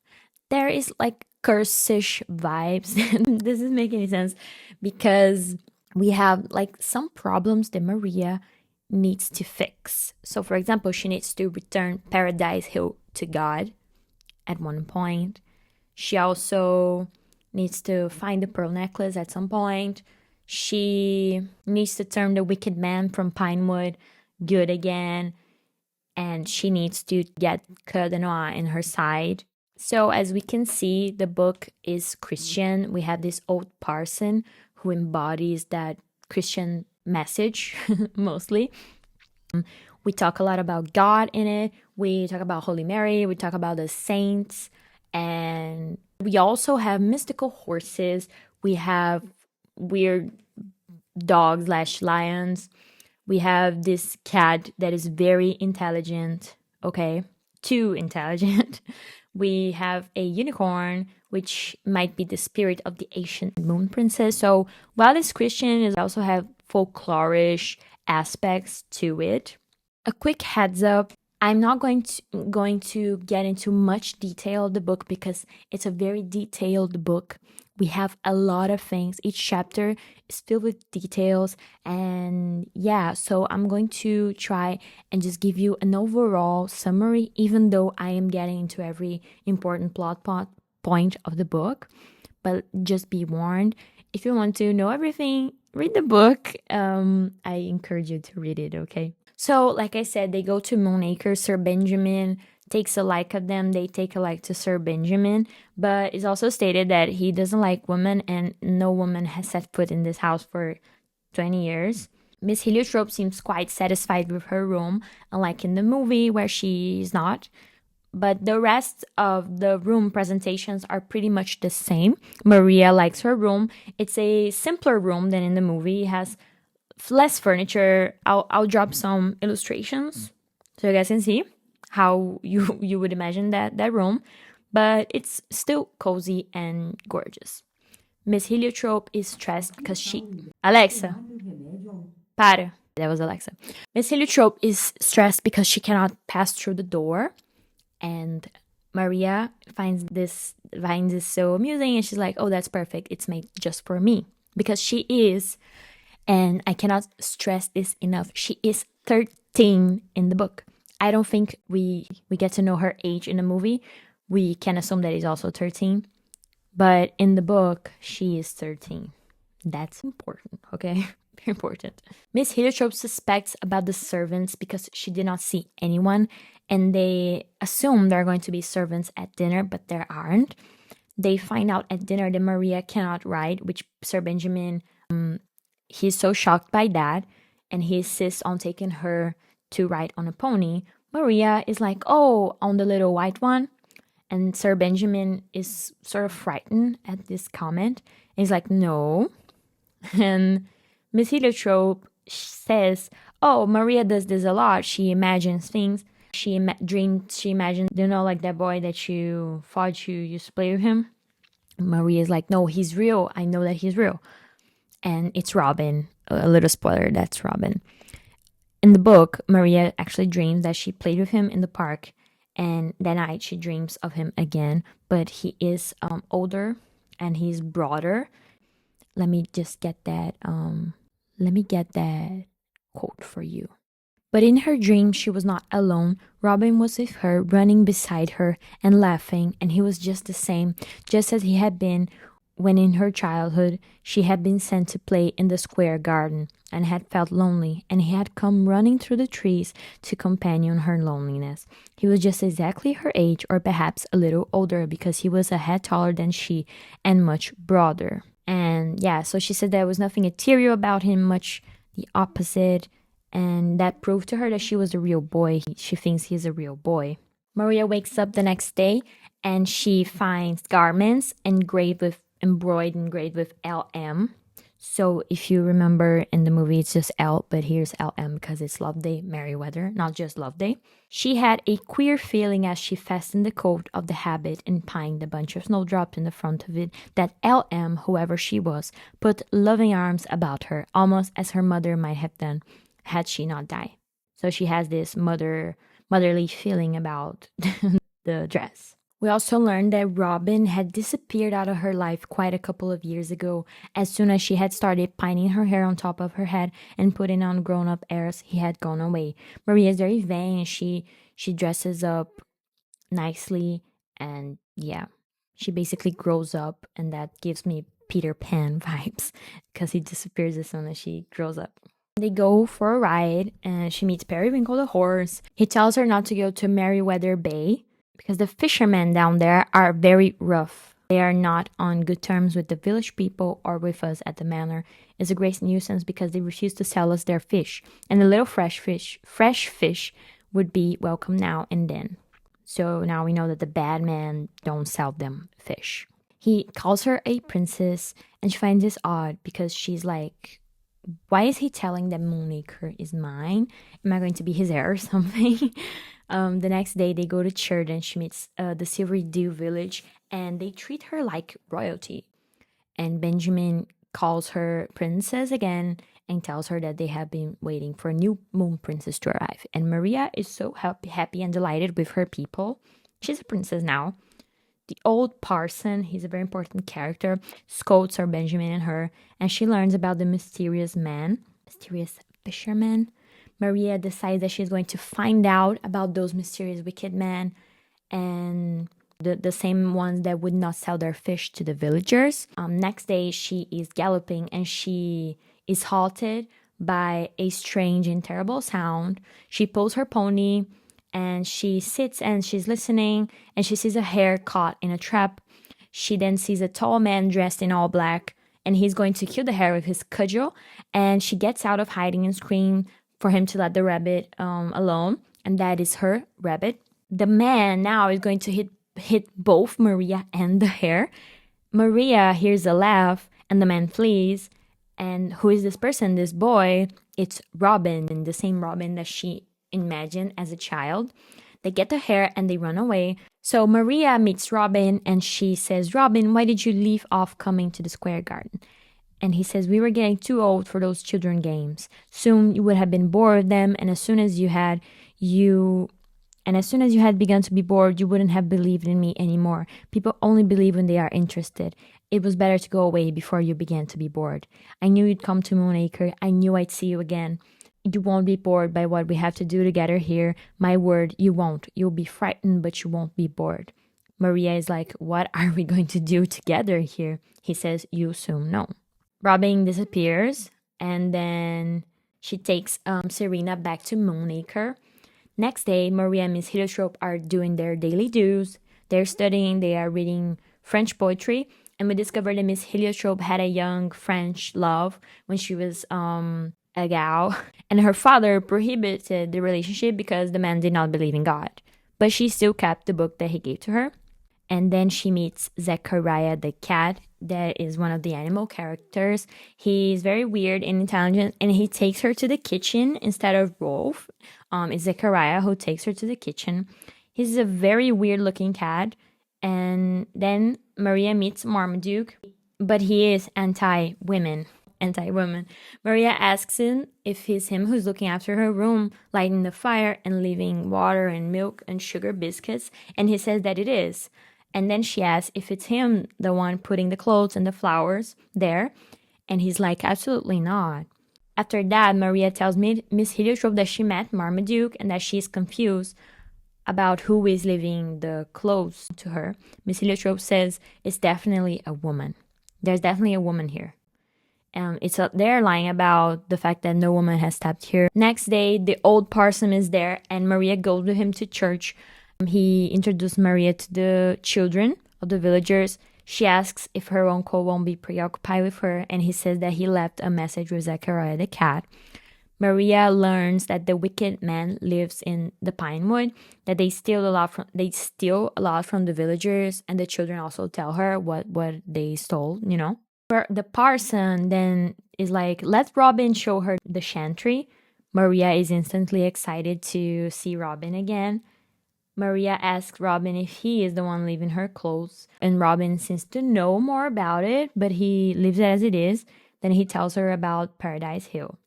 There is like curse-ish vibes. This doesn't make any sense because we have like some problems that Maria needs to fix. So, for example, she needs to return Paradise Hill to God at one point. She also needs to find the pearl necklace at some point. She needs to turn the wicked man from Pinewood good again. And she needs to get Cœur de Noir in her side. So as we can see, the book is Christian. We have this old parson who embodies that Christian message mostly. We talk a lot about God in it. We talk about Holy Mary. We talk about the saints. And we also have mystical horses. We have weird dogs / lions. We have this cat that is very intelligent. Okay, too intelligent. We have a unicorn, which might be the spirit of the ancient moon princess. So while it's Christian, it also have folklorish aspects to it. A quick heads up, I'm not going to get into much detail of the book because it's a very detailed book. We have a lot of things. Each chapter is filled with details. And yeah, so I'm going to try and just give you an overall summary, even though I am getting into every important plot point of the book. But just be warned, if you want to know everything, read the book. I encourage you to read it, okay? So, like I said, they go to Moonacre. Sir Benjamin takes a like of them. They take a like to Sir Benjamin. But it's also stated that he doesn't like women and no woman has set foot in this house for 20 years. Miss Heliotrope seems quite satisfied with her room, unlike in the movie where she's not. But the rest of the room presentations are pretty much the same. Maria likes her room. It's a simpler room than in the movie. It has less furniture. I'll drop some illustrations so you guys can see how you would imagine that room, but it's still cozy and gorgeous. Miss Heliotrope is stressed because Alexa, para. That was Alexa. Miss Heliotrope is stressed because she cannot pass through the door, and Maria finds this so amusing, and she's like, "Oh, that's perfect. It's made just for me," because she is. And I cannot stress this enough. She is 13 in the book. I don't think we get to know her age in the movie. We can assume that he's also 13. But in the book, she is 13. That's important, okay? Very important. Miss Heliotrope suspects about the servants because she did not see anyone. And they assume there are going to be servants at dinner, but there aren't. They find out at dinner that Maria cannot ride, which Sir Benjamin... he's so shocked by that, and he insists on taking her to ride on a pony. Maria is like, "Oh, on the little white one." And Sir Benjamin is sort of frightened at this comment. He's like, "No." And Miss Heliotrope says, "Oh, Maria does this a lot. She imagines things. She imagines, like that boy that you thought you used to play with him?" Maria is like, "No, he's real. I know that he's real." And it's Robin. A little spoiler, that's Robin. In the book, Maria actually dreams that she played with him in the park, and that night she dreams of him again, but he is older and he's broader. Let me get that quote for you. But in her dream, she was not alone. Robin was with her, running beside her and laughing, and he was just the same, just as he had been when in her childhood she had been sent to play in the square garden and had felt lonely, and he had come running through the trees to companion her loneliness. He was just exactly her age, or perhaps a little older, because he was a head taller than she and much broader. And yeah, so she said there was nothing ethereal about him, much the opposite, and that proved to her that she was a real boy. She thinks he's a real boy. Maria wakes up the next day and she finds garments embroidered with LM. So if you remember in the movie, it's just L, but here's LM because it's Love Day, Merryweather, not just Love Day. She had a queer feeling as she fastened the coat of the habit and pinned a bunch of snowdrops in the front of it that LM, whoever she was, put loving arms about her, almost as her mother might have done had she not died. So she has this motherly feeling about the dress. We also learned that Robin had disappeared out of her life quite a couple of years ago. As soon as she had started pining her hair on top of her head and putting on grown-up airs, he had gone away. Maria is very vain. She dresses up nicely, and yeah, she basically grows up, and that gives me Peter Pan vibes because he disappears as soon as she grows up. They go for a ride, and she meets Periwinkle the horse. He tells her not to go to Merryweather Bay because the fishermen down there are very rough. They are not on good terms with the village people or with us at the manor. It's a great nuisance because they refuse to sell us their fish, and a little fresh fish would be welcome now and then. So now we know that the bad men don't sell them fish. He calls her a princess, and she finds this odd because she's like, why is he telling that moonacre is mine? Am I going to be his heir or something? The next day they go to church and she meets the Silvery Dew village, and they treat her like royalty. And Benjamin calls her princess again and tells her that they have been waiting for a new moon princess to arrive. And Maria is so happy and delighted with her people. She's a princess now. The old parson, he's a very important character, scolds her Benjamin and her, and she learns about the mysterious fisherman. Maria decides that she's going to find out about those mysterious wicked men and the same ones that would not sell their fish to the villagers. Next day, she is galloping and she is halted by a strange and terrible sound. She pulls her pony and she sits and she's listening, and she sees a hare caught in a trap. She then sees a tall man dressed in all black, and he's going to kill the hare with his cudgel, and she gets out of hiding and screams for him to let the rabbit alone, and that is her rabbit. The man now is going to hit both Maria and the hare. Maria hears a laugh, and the man flees. And who is this person, this boy? It's Robin, the same Robin that she imagined as a child. They get the hare and they run away. So Maria meets Robin and she says, Robin, why did you leave off coming to the square garden? And he says, we were getting too old for those children games. Soon you would have been bored of them, and as soon as you had begun to be bored, you wouldn't have believed in me anymore. People only believe when they are interested. It was better to go away before you began to be bored. I knew you'd come to Moonacre. I knew I'd see you again. You won't be bored by what we have to do together here. My word, you won't. You'll be frightened, but you won't be bored. Maria is like, what are we going to do together here? He says, you'll soon know. Robin disappears, and then she takes Serena back to Moonacre. Next day, Maria and Miss Heliotrope are doing their daily dues. They're studying, they are reading French poetry, and we discovered that Miss Heliotrope had a young French love when she was a gal, and her father prohibited the relationship because the man did not believe in God. But she still kept the book that he gave to her. And then she meets Zechariah the cat, that is one of the animal characters. He's very weird and intelligent, and he takes her to the kitchen instead of Rolf. It's Zechariah who takes her to the kitchen. He's a very weird looking cat. And then Maria meets Marmaduke, but he is anti-women. Maria asks him if it's him who's looking after her room, lighting the fire and leaving water and milk and sugar biscuits, and he says that it is. And then she asks if it's him, the one putting the clothes and the flowers there, and he's like, absolutely not. After that, Maria tells Miss Heliotrope that she met Marmaduke and that she's confused about who is leaving the clothes to her. Miss Heliotrope says it's definitely a woman. There's definitely a woman here. They're lying about the fact that no woman has stepped here. Next day, the old parson is there, and Maria goes with him to church. He introduced Maria to the children of the villagers. She asks if her uncle won't be preoccupied with her, and he says that he left a message with Zechariah the cat. Maria learns that the wicked man lives in the pine wood, that they steal a lot from the villagers, and the children also tell her what they stole, you know. The parson then is like, let Robin show her the chantry. Maria is instantly excited to see Robin again. Maria asks Robin if he is the one leaving her clothes, and Robin seems to know more about it, but he leaves it as it is. Then he tells her about Paradise Hill.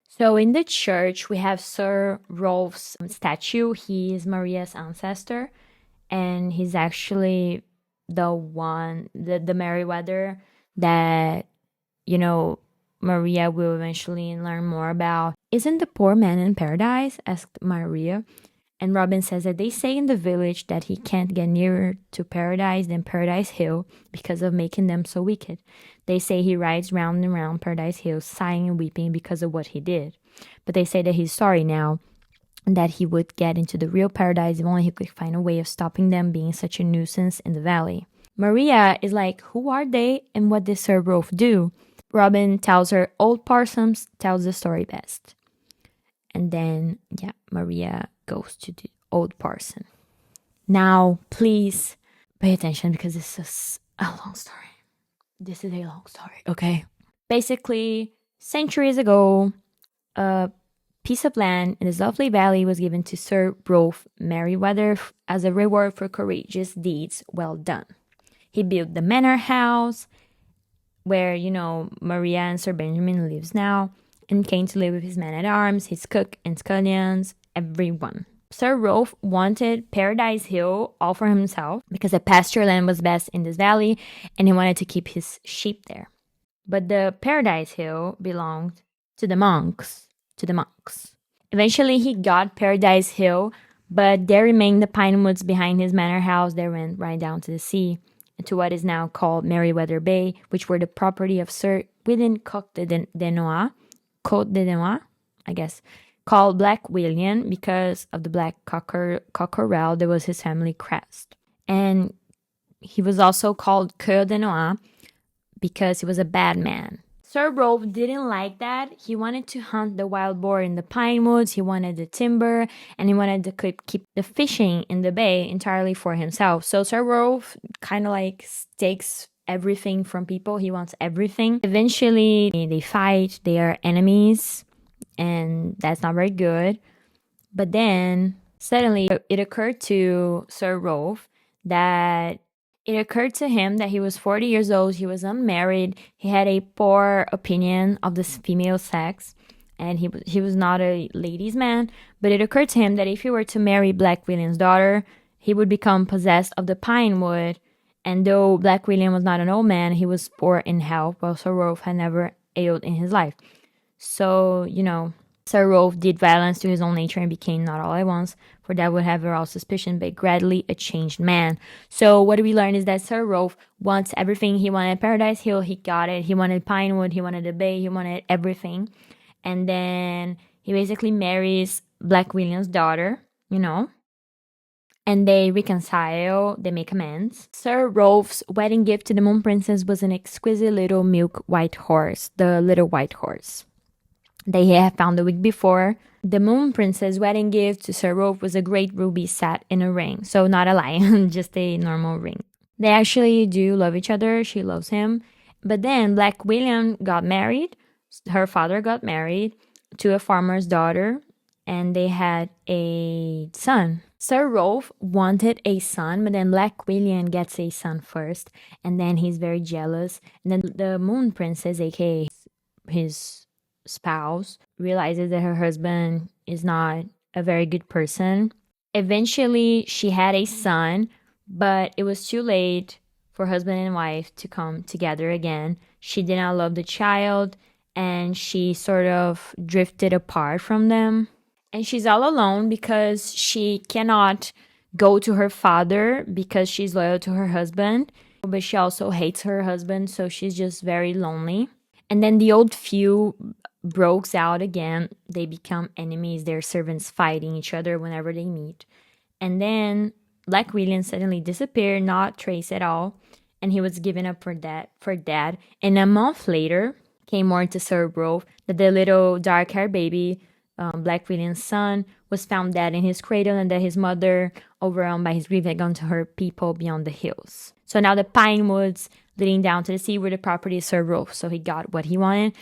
So in the church, we have Sir Rolf's statue. He is Maria's ancestor, and he's actually the Meriwether that, you know, Maria will eventually learn more about. Isn't the poor man in paradise? Asked Maria. And Robin says that they say in the village that he can't get nearer to paradise than Paradise Hill because of making them so wicked. They say he rides round and round Paradise Hill, sighing and weeping because of what he did. But they say that he's sorry now, and that he would get into the real paradise if only he could find a way of stopping them being such a nuisance in the valley. Maria is like, who are they and what did Sir Rolf do? Robin tells her old Parsons tells the story best. And then, Maria goes to the old parson. Now, please pay attention because this is a long story. This is a long story, okay? Basically, centuries ago, a piece of land in this lovely valley was given to Sir Rolf Meriwether as a reward for courageous deeds well done. He built the manor house where, Maria and Sir Benjamin lives now, and came to live with his man-at-arms, his cook and scullions, everyone. Sir Rolf wanted Paradise Hill all for himself because the pasture land was best in this valley, and he wanted to keep his sheep there. But the Paradise Hill belonged to the monks. Eventually, he got Paradise Hill, but there remained the pine woods behind his manor house that went right down to the sea, to what is now called Meriwether Bay, which were the property of Sir William Cote de Noix, I guess, called Black William because of the black cockerel that was his family crest. And he was also called Coeur de Noix because he was a bad man. Sir Rolf didn't like that. He wanted to hunt the wild boar in the pine woods, he wanted the timber, and he wanted to keep the fishing in the bay entirely for himself. So Sir Rolf kind of like takes everything from people. He wants everything. Eventually, they fight. They are enemies, and that's not very good. But then, suddenly, it occurred to Sir Rolf that he was 40 years old, he was unmarried, he had a poor opinion of the female sex, and he was not a ladies' man. But it occurred to him that if he were to marry Black William's daughter, he would become possessed of the pine wood. And though Black William was not an old man, he was poor in health, while Sir Rolf had never ailed in his life. So, Sir Rolf did violence to his own nature and became not all at once, for that would have aroused suspicion, but gradually a changed man. So what we learn is that Sir Rolf wants everything. He wanted Paradise Hill, he got it. He wanted Pinewood, he wanted the bay, he wanted everything. And then he basically marries Black William's daughter, and they reconcile, they make amends. Sir Rolf's wedding gift to the Moon Princess was an exquisite little milk white horse, the little white horse. They had found the week before. The Moon Princess' wedding gift to Sir Rolf was a great ruby set in a ring. So not a lion, just a normal ring. They actually do love each other. She loves him. But then Black William got married. Her father got married to a farmer's daughter, and they had a son. Sir Rolf wanted a son, but then Black William gets a son first, and then he's very jealous. And then the Moon Princess, aka his spouse, realizes that her husband is not a very good person. Eventually, she had a son, but it was too late for husband and wife to come together again. She did not love the child, and she sort of drifted apart from them. And she's all alone because she cannot go to her father because she's loyal to her husband. but she also hates her husband, so she's just very lonely. And then the old feud breaks out again. They become enemies, their servants fighting each other whenever they meet. And then Black William suddenly disappeared, not traced at all, and he was given up for dead. And a month later, came word to Sir Grove that the little dark-haired baby, Black William's son, was found dead in his cradle, and that his mother, overwhelmed by his grief, had gone to her people beyond the hills. So now the pine woods leading down to the sea were the property of Sir Grove. So he got what he wanted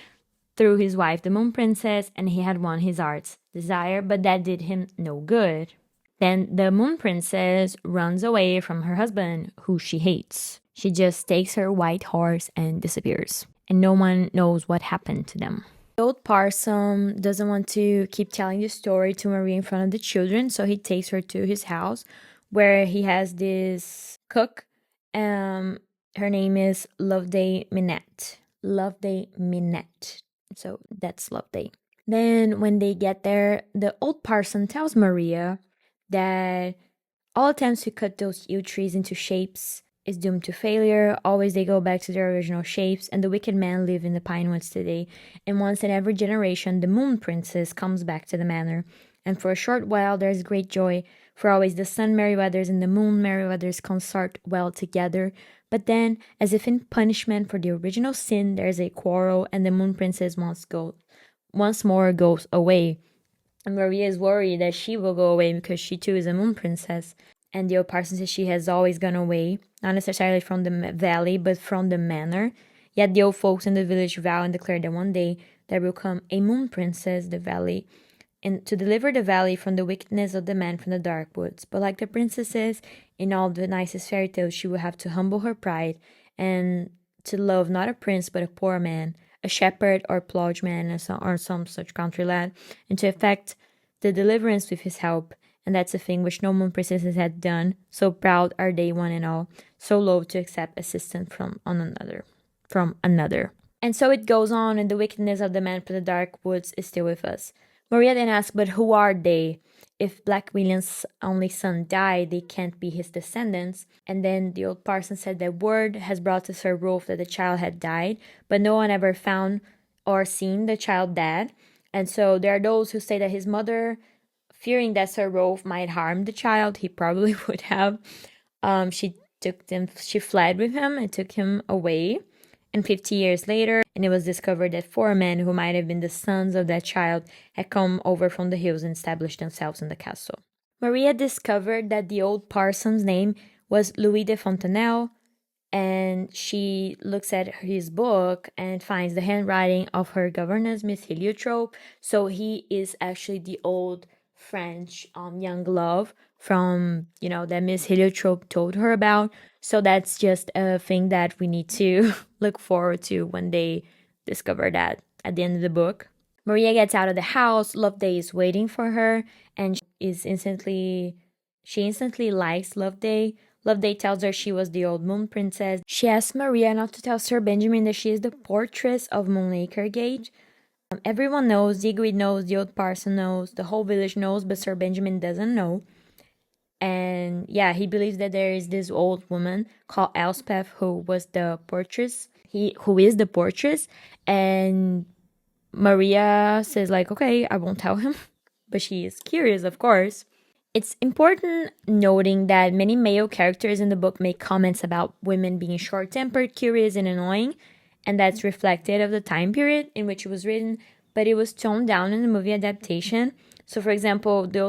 through his wife, the Moon Princess, and he had won his heart's desire, but that did him no good. Then the Moon Princess runs away from her husband, who she hates. She just takes her white horse and disappears, and no one knows what happened to them. The old parson doesn't want to keep telling the story to Maria in front of the children, so he takes her to his house, where he has this cook. Her name is Loveday Minette. Loveday Minette. So that's Loveday. Then when they get there, the old parson tells Maria that all attempts to cut those huge trees into shapes is doomed to failure. Always they go back to their original shapes, and the wicked men live in the pine woods today. And once in every generation, the Moon Princess comes back to the manor. And for a short while, there's great joy, for always the sun merryweathers and the moon merryweathers consort well together. But then, as if in punishment for the original sin, there's a quarrel, and the Moon Princess once more goes away. And Maria is worried that she will go away because she too is a Moon Princess. And the old parson says she has always gone away, not necessarily from the valley, but from the manor. Yet the old folks in the village vow and declare that one day there will come a Moon Princess, the valley, and to deliver the valley from the wickedness of the man from the dark woods. But like the princesses in all the nicest fairy tales, she will have to humble her pride and to love not a prince but a poor man, a shepherd or plowman or some such country lad, and to effect the deliverance with his help. And that's a thing which no Moon Princesses had done. So proud are they one and all, so loath to accept assistance from another. And so it goes on, and the wickedness of the man from the dark woods is still with us. Maria then asks, but who are they? If Black William's only son died, they can't be his descendants. And then the old parson said that word has brought to Sir Rolf that the child had died, but no one ever found or seen the child dead. And so there are those who say that his mother, fearing that Sir Rolf might harm the child, he probably would have, she fled with him and took him away. And 50 years later, and it was discovered that 4 men who might have been the sons of that child had come over from the hills and established themselves in the castle. Maria discovered that the old parson's name was Louis de Fontenelle, and she looks at his book and finds the handwriting of her governess, Miss Heliotrope. So he is actually the old French young love from, that Miss Heliotrope told her about. So that's just a thing that we need to look forward to when they discover that at the end of the book. Maria gets out of the house. Loveday is waiting for her, and she instantly likes Loveday. Loveday tells her she was the old Moon Princess. She asks Maria not to tell Sir Benjamin that she is the portress of moonacre gauge. Everyone knows, Digweed knows, the old parson knows, the whole village knows, but Sir Benjamin doesn't know. And yeah, he believes that there is this old woman called Elspeth who is the portress. And Maria says okay, I won't tell him. But she is curious, of course. It's important noting that many male characters in the book make comments about women being short-tempered, curious, and annoying. And that's reflected of the time period in which it was written, but it was toned down in the movie adaptation. So for example, the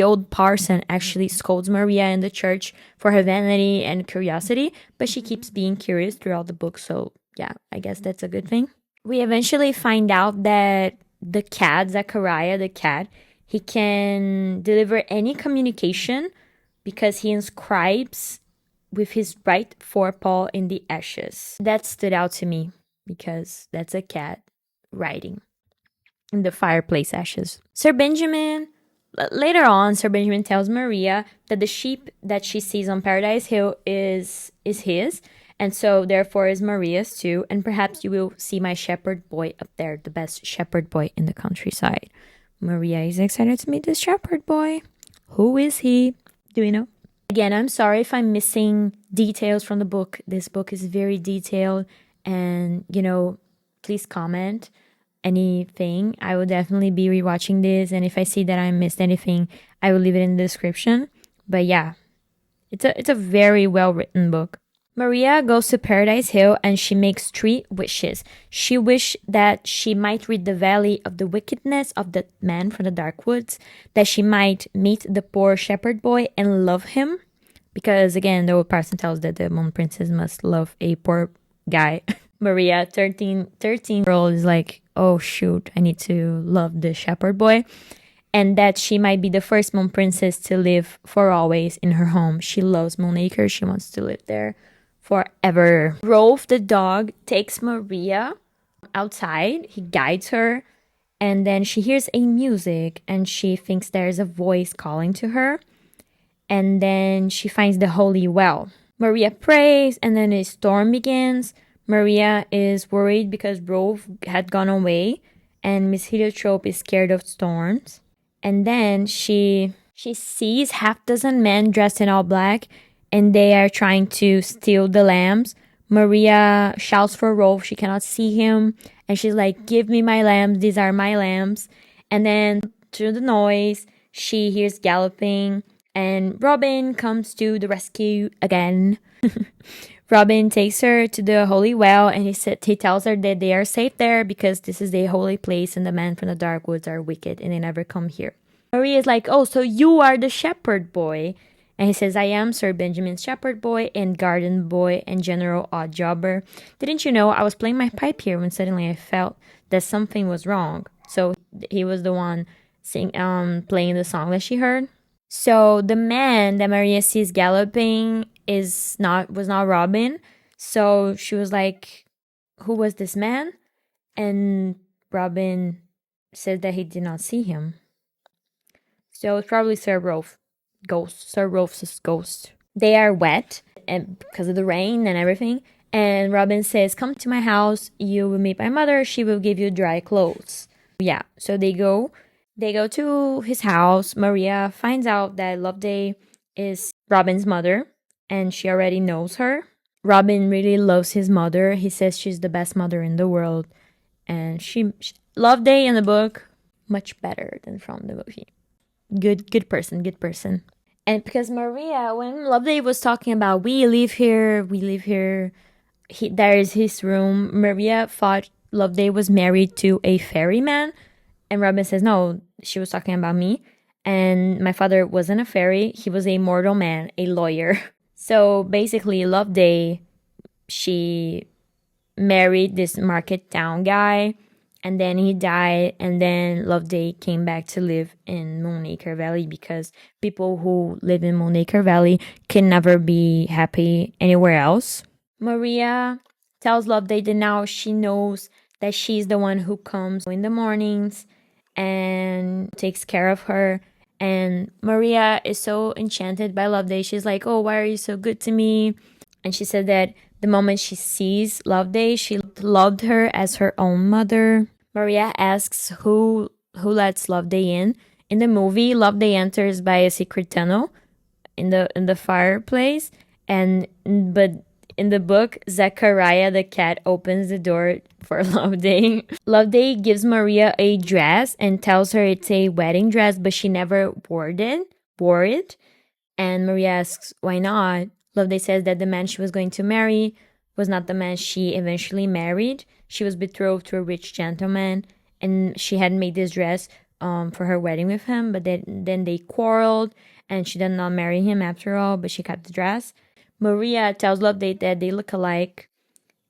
old parson actually scolds Maria in the church for her vanity and curiosity, but she keeps being curious throughout the book. So yeah, I guess that's a good thing. We eventually find out that the cat, Zachariah the cat, he can deliver any communication because he inscribes with his right forepaw in the ashes. That stood out to me because that's a cat writing in the fireplace ashes. Later on, Sir Benjamin tells Maria that the sheep that she sees on Paradise Hill is his, and so therefore is Maria's too, and perhaps you will see my shepherd boy up there, the best shepherd boy in the countryside. Maria is excited to meet this shepherd boy. Who is he? Do we know? Again, I'm sorry if I'm missing details from the book. This book is very detailed, and please comment anything. I will definitely be rewatching this, and if I see that I missed anything, I will leave it in the description. But yeah, it's a very well written book. Maria goes to Paradise Hill and she makes 3 wishes. She wished that she might rid the valley of the wickedness of the man from the dark woods, that she might meet the poor shepherd boy and love him. Because again, the old person tells that the moon princess must love a poor guy. Maria, 13-year-old, is like, oh shoot, I need to love the shepherd boy. And that she might be the first moon princess to live for always in her home. She loves Moonacre. She wants to live there forever. Rolf the dog takes Maria outside. He guides her. And then she hears a music and she thinks there's a voice calling to her. And then she finds the holy well. Maria prays and then a storm begins. Maria is worried because Rolf had gone away and Miss Heliotrope is scared of storms. And then she sees half-dozen men dressed in all black and they are trying to steal the lambs. Maria shouts for Rolf. She cannot see him. And she's like, give me my lambs. These are my lambs. And then through the noise, she hears galloping. And Robin comes to the rescue again. Robin takes her to the holy well and he tells her that they are safe there because this is a holy place and the men from the dark woods are wicked and they never come here. Maria is like, oh, so you are the shepherd boy. And he says, I am Sir Benjamin's shepherd boy and garden boy and general odd jobber. Didn't you know I was playing my pipe here when suddenly I felt that something was wrong. So he was the one playing the song that she heard. So the man that Maria sees galloping was not Robin. So she was like, who was this man? And Robin said that he did not see him. So it's probably Sir Rolf's ghost. They are wet and because of the rain and everything. And Robin says, come to my house. You will meet my mother. She will give you dry clothes. Yeah, so they go to his house. Maria finds out that Loveday is Robin's mother and she already knows her. Robin really loves his mother. He says she's the best mother in the world. And Loveday in the book, much better than from the movie. Good person. And because Maria, when Loveday was talking about we live here, there is his room, Maria thought Loveday was married to a ferryman. And Robin says, no, she was talking about me. And my father wasn't a fairy. He was a mortal man, a lawyer. So basically, Loveday, she married this market town guy. And then he died. And then Loveday came back to live in Moonacre Valley because people who live in Moonacre Valley can never be happy anywhere else. Maria tells Loveday that now she knows that she's the one who comes in the mornings and takes care of her. And Maria is so enchanted by Loveday. She's like, oh, why are you so good to me? And she said that the moment she sees Loveday, she loved her as her own mother. Maria asks who lets Loveday in. In the movie, Loveday enters by a secret tunnel in the fireplace. But in the book, Zachariah the cat opens the door for Loveday. Loveday gives Maria a dress and tells her it's a wedding dress, but she never wore it. And Maria asks, why not? Loveday says that the man she was going to marry was not the man she eventually married. She was betrothed to a rich gentleman, and she had made this dress for her wedding with him, but then they quarreled, and she did not marry him after all, but she kept the dress. Maria tells Loveday that they look alike,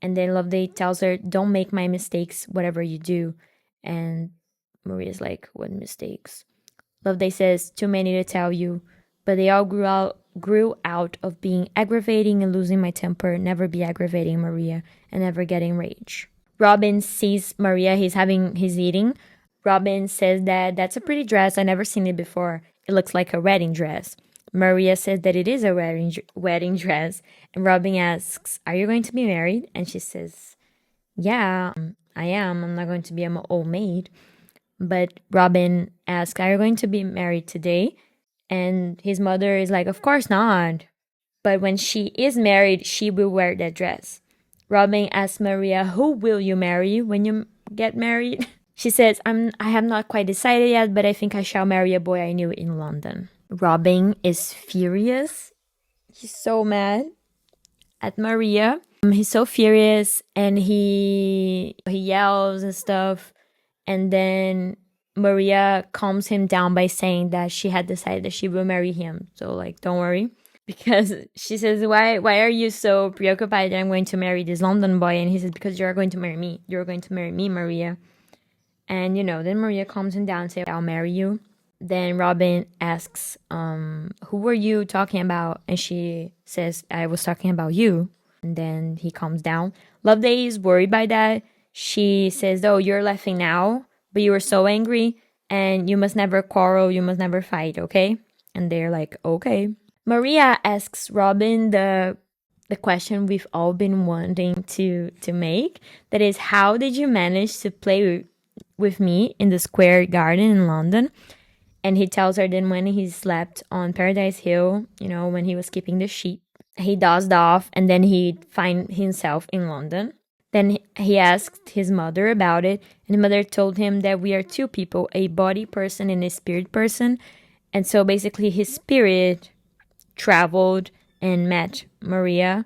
and then Loveday tells her, don't make my mistakes, whatever you do. And Maria's like, what mistakes? Loveday says, too many to tell you, but they all grew out of being aggravating and losing my temper. Never be aggravating, Maria, and never getting rage. Robin sees Maria, he's eating. Robin says that's a pretty dress. I never seen it before. It looks like a wedding dress. Maria says that it is a wedding dress. And Robin asks, are you going to be married? And she says, yeah, I am. I'm not going to be an old maid. But Robin asks, are you going to be married today? And his mother is like, of course not. But when she is married, she will wear that dress. Robin asks Maria, who will you marry when you get married? She says, I have not quite decided yet, but I think I shall marry a boy I knew in London. Robin is furious. He's so mad at Maria. He's so furious and he yells and stuff. And then Maria calms him down by saying that she had decided that she will marry him. So like, don't worry. Because she says, why are you so preoccupied that I'm going to marry this London boy? And he says, because you're going to marry me. You're going to marry me, Maria. And, then Maria calms him down and says, I'll marry you. Then Robin asks, who were you talking about? And she says, I was talking about you. And then he calms down. Loveday is worried by that. She says, oh, you're laughing now, but you were so angry and you must never quarrel. You must never fight, okay? And they're like, okay. Maria asks Robin the question we've all been wanting to make. That is, how did you manage to play with me in the square garden in London? And he tells her that when he slept on Paradise Hill, when he was keeping the sheep, he dozed off and then he'd find himself in London. Then he asked his mother about it, and the mother told him that we are two people, a body person and a spirit person. And so basically his spirit traveled and met Maria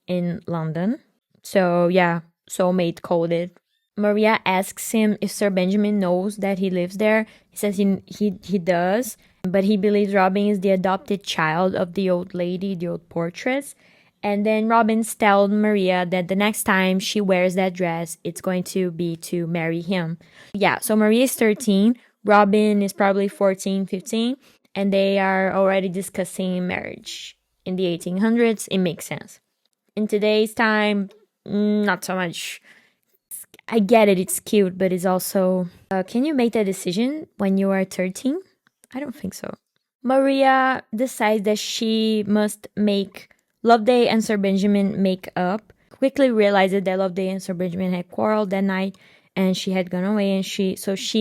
in London. So yeah, soulmate coded. Maria asks him if Sir Benjamin knows that he lives there. He says he does, but he believes Robin is the adopted child of the old lady, the old portress. And then Robin tells Maria that the next time she wears that dress, it's going to be to marry him. Yeah, so Maria is 13, Robin is probably 14, 15, and they are already discussing marriage. In the 1800s, it makes sense. In today's time, not so much. I get it, it's cute, but it's also... can you make that decision when you are 13? I don't think so. Maria decides that she must make Loveday and Sir Benjamin make up. Quickly realizes that Loveday and Sir Benjamin had quarreled that night and she had gone away, and she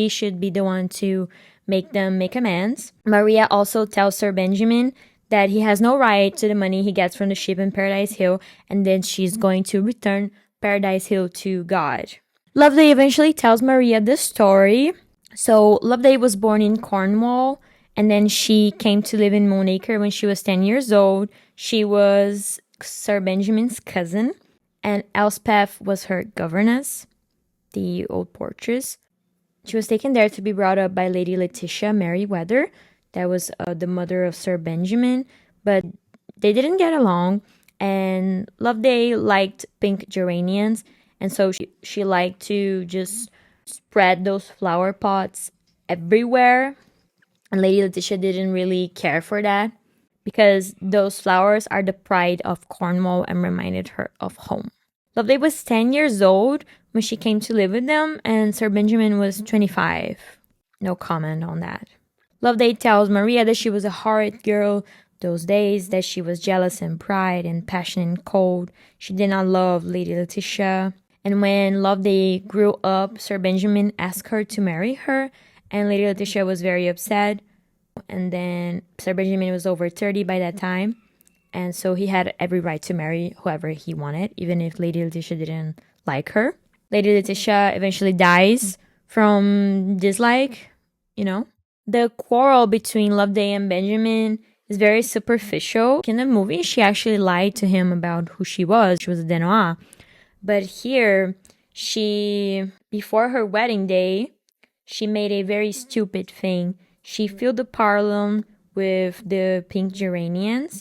should be the one to make them make amends. Maria also tells Sir Benjamin that he has no right to the money he gets from the ship in Paradise Hill, and then she's going to return Paradise Hill to God. Loveday eventually tells Maria the story. So Loveday was born in Cornwall, and then she came to live in Moonacre when she was 10 years old. She was Sir Benjamin's cousin, and Elspeth was her governess, the old portress. She was taken there to be brought up by Lady Letitia Merryweather. That was the mother of Sir Benjamin, but they didn't get along, and Loveday liked pink geraniums, and so she liked to just spread those flower pots everywhere. And Lady Letitia didn't really care for that because those flowers are the pride of Cornwall and reminded her of home. Loveday was 10 years old when she came to live with them, and Sir Benjamin was 25. No comment on that. Loveday tells Maria that she was a horrid girl those days, that she was jealous and pride and passionate and cold. She did not love Lady Letitia. And when Loveday grew up, Sir Benjamin asked her to marry her, and Lady Letitia was very upset. And then Sir Benjamin was over 30 by that time, and so he had every right to marry whoever he wanted, even if Lady Letitia didn't like her. Lady Letitia eventually dies from dislike, The quarrel between Loveday and Benjamin is very superficial. In the movie, she actually lied to him about who she was. She was a Danois. But here, before her wedding day, she made a very stupid thing. She filled the parlor with the pink geraniums,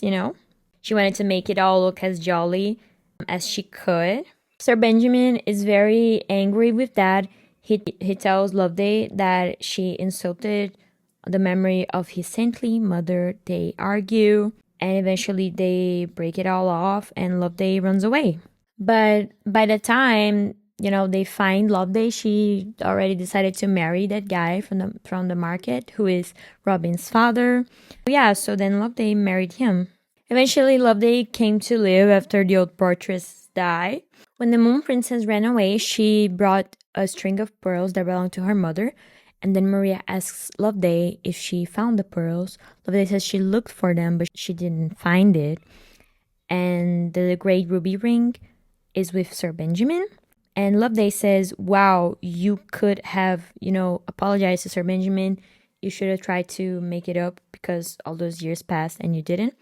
She wanted to make it all look as jolly as she could. Sir Benjamin is very angry with that. He tells Loveday that she insulted the memory of his saintly mother. They argue, and eventually they break it all off, and Loveday runs away. But by the time, they find Loveday, she already decided to marry that guy from the market, who is Robin's father. Yeah, so then Loveday married him. Eventually, Loveday came to live after the old portress died. When the Moon Princess ran away, she brought a string of pearls that belonged to her mother, And then Maria asks Loveday if she found the pearls. Loveday says she looked for them, but she didn't find it. And the great ruby ring is with Sir Benjamin. And Loveday says, wow, you could have, apologized to Sir Benjamin. You should have tried to make it up because all those years passed and you didn't.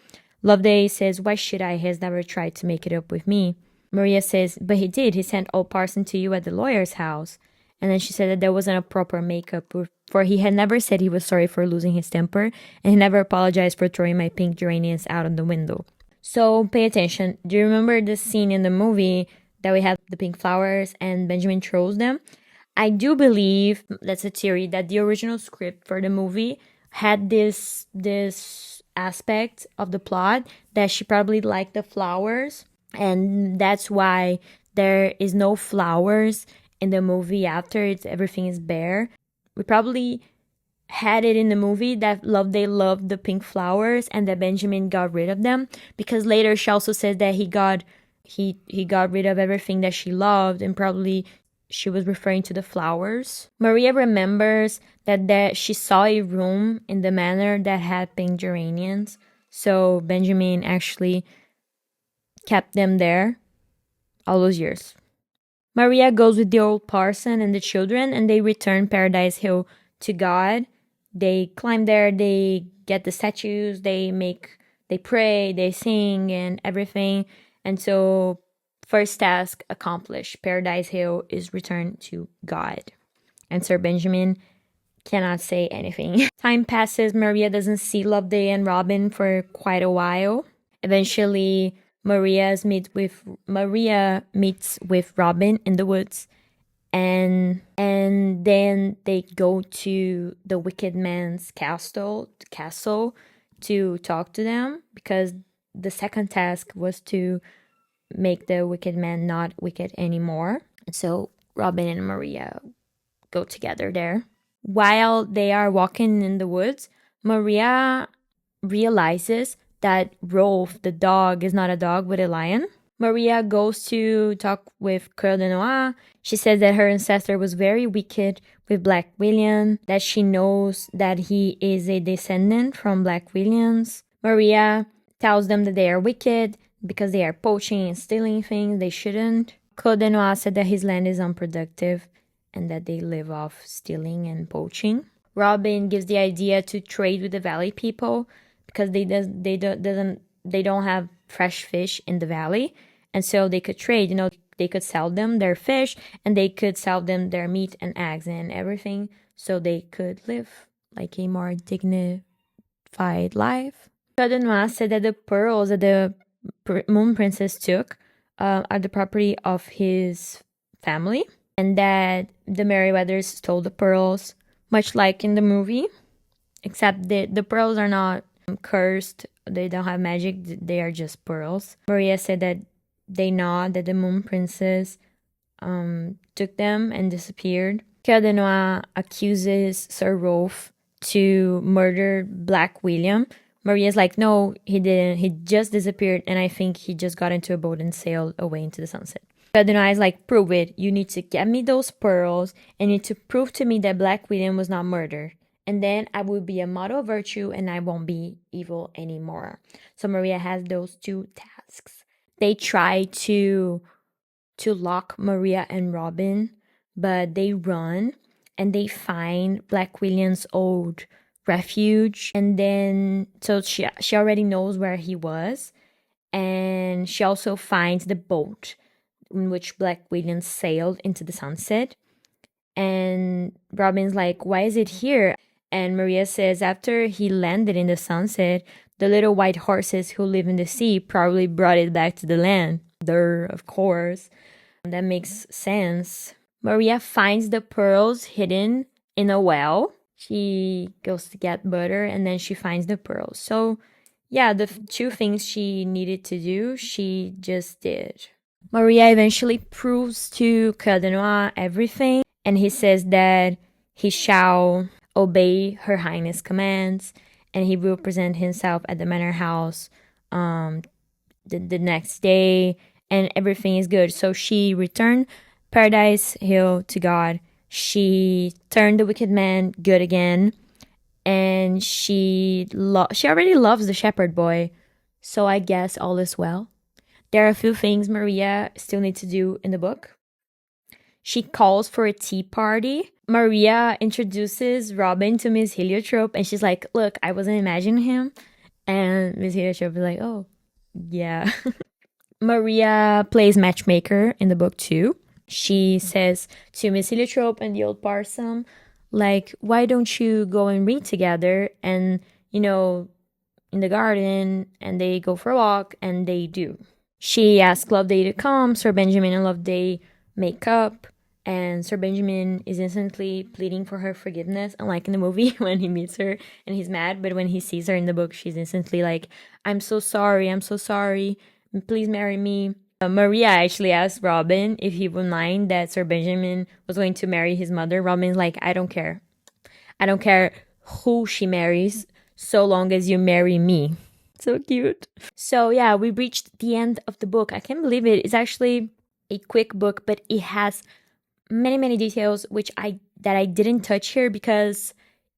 Loveday says, why should I? He has never tried to make it up with me. Maria says, but he did. He sent old Parson to you at the lawyer's house. And then she said that there wasn't a proper makeup, for he had never said he was sorry for losing his temper, and he never apologized for throwing my pink geraniums out of the window. So pay attention. Do you remember the scene in the movie that we have the pink flowers and Benjamin throws them? I do believe, that's a theory, that the original script for the movie had this aspect of the plot that she probably liked the flowers, and that's why there is no flowers in the movie after everything is bare. We probably had it in the movie that they loved the pink flowers and that Benjamin got rid of them, because later she also says that he got rid of everything that she loved, and probably she was referring to the flowers. Maria remembers that she saw a room in the manor that had pink geraniums, so Benjamin actually kept them there all those years. Maria goes with the old parson and the children, and they return Paradise Hill to God. They climb there, they get the statues, they pray, they sing and everything. And so first task accomplished. Paradise Hill is returned to God. And Sir Benjamin cannot say anything. Time passes. Maria doesn't see Loveday and Robin for quite a while. Eventually, Maria meets with Robin in the woods, and then they go to the wicked man's castle to talk to them, because the second task was to make the wicked man not wicked anymore. So Robin and Maria go together there. While they are walking in the woods, Maria realizes that Rolf, the dog, is not a dog but a lion. Maria goes to talk with Coeur de Noir. She says that her ancestor was very wicked with Black William, that she knows that he is a descendant from Black Williams. Maria tells them that they are wicked because they are poaching and stealing things they shouldn't. Coeur de Noir said that his land is unproductive and that they live off stealing and poaching. Robin gives the idea to trade with the valley people, because they don't have fresh fish in the valley, and so they could trade. They could sell them their fish, and they could sell them their meat and eggs and everything, so they could live like a more dignified life. Coeur de Noir said that the pearls that the Moon Princess took are the property of his family, and that the Merryweathers stole the pearls, much like in the movie, except the pearls are not cursed. They don't have magic. They are just pearls. Maria said that they know that the Moon Princess took them and disappeared. Coeur de Noir accuses Sir Rolf to murder Black William. Maria's like, no, he didn't. He just disappeared, and I think he just got into a boat and sailed away into the sunset. Coeur de Noir is like, prove it. You need to get me those pearls, and you need to prove to me that Black William was not murdered. And then I will be a model of virtue, and I won't be evil anymore. So Maria has those two tasks. They try to lock Maria and Robin, but they run, and they find Black William's old refuge. And then, so she already knows where he was. And she also finds the boat in which Black William sailed into the sunset. And Robin's like, why is it here? And Maria says after he landed in the sunset, the little white horses who live in the sea probably brought it back to the land. Of course. That makes sense. Maria finds the pearls hidden in a well. She goes to get butter, and then she finds the pearls. So, yeah, the two things she needed to do, she just did. Maria eventually proves to Coeur de Noir everything, and he says that he shall obey Her Highness' commands, and he will present himself at the manor house the next day, and everything is good. So she returned Paradise Hill to God. She turned the wicked man good again, and she already loves the shepherd boy, so I guess all is well. There are a few things Maria still needs to do in the book. She calls for a tea party. Maria introduces Robin to Miss Heliotrope, and she's like, "Look, I wasn't imagining him." And Miss Heliotrope is like, "Oh, yeah." Maria plays matchmaker in the book too. She says to Miss Heliotrope and the old parson, like, "Why don't you go and read together?" And, in the garden, and they go for a walk, and they do. She asks Loveday to come. Sir Benjamin and Loveday make up, and Sir Benjamin is instantly pleading for her forgiveness, unlike in the movie when he meets her and he's mad. But when he sees her in the book, she's instantly like, I'm so sorry, please marry me. Maria actually asked Robin if he would mind that Sir Benjamin was going to marry his mother. Robin's like, I don't care who she marries, so long as you marry me. So cute. So yeah, we reached the end of the book. I can't believe it. It's actually a quick book, but it has many details that I didn't touch here because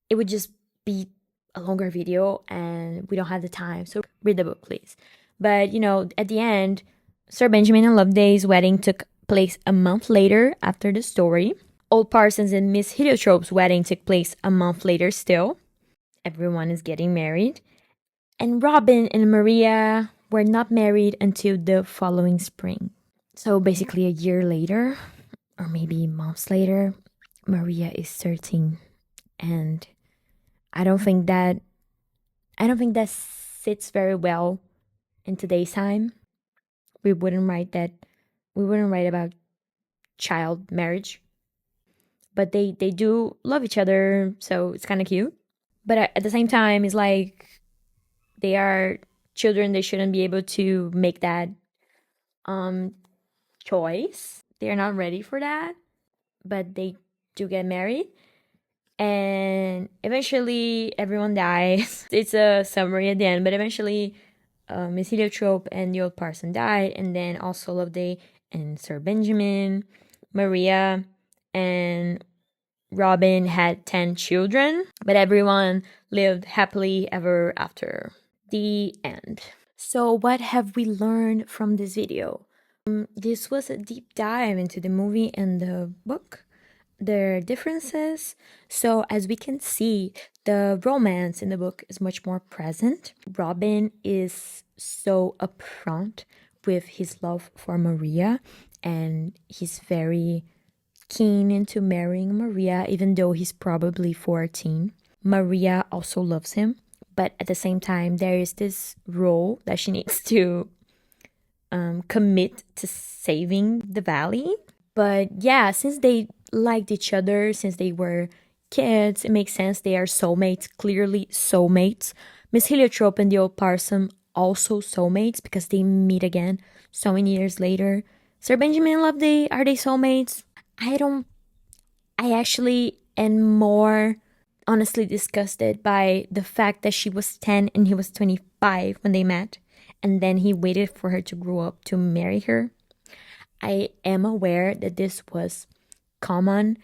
it would just be a longer video and we don't have the time. So read the book, please. But at the end, Sir Benjamin and Loveday's wedding took place a month later after the story. Old Parsons and Miss Heliotrope's wedding took place a month later still. Everyone is getting married. And Robin and Maria were not married until the following spring. So basically a year later, or maybe months later, Maria is 13. And I don't think that sits very well in today's time. We wouldn't write about child marriage. But they do love each other, so it's kind of cute. But at the same time, it's like they are children. They shouldn't be able to make that choice. They're not ready for that. But they do get married. And eventually, everyone dies. It's a summary at the end. But eventually, Miss Heliotrope and the old parson died. And then also Loveday and Sir Benjamin, Maria, and Robin had 10 children, but everyone lived happily ever after. The end. So what have we learned from this video? This was a deep dive into the movie and the book, their differences. So as we can see, the romance in the book is much more present. Robin is so upfront with his love for Maria, and he's very keen into marrying Maria, even though he's probably 14. Maria also loves him, but at the same time, there is this role that she needs to commit to saving the valley. But yeah, since they liked each other, since they were kids, it makes sense. They are soulmates, clearly soulmates. Miss Heliotrope and the old parson also soulmates because they meet again so many years later. Sir Benjamin and Loveday, are they soulmates? I actually am more honestly disgusted by the fact that she was 10 and he was 25 when they met, and then he waited for her to grow up to marry her. I am aware that this was common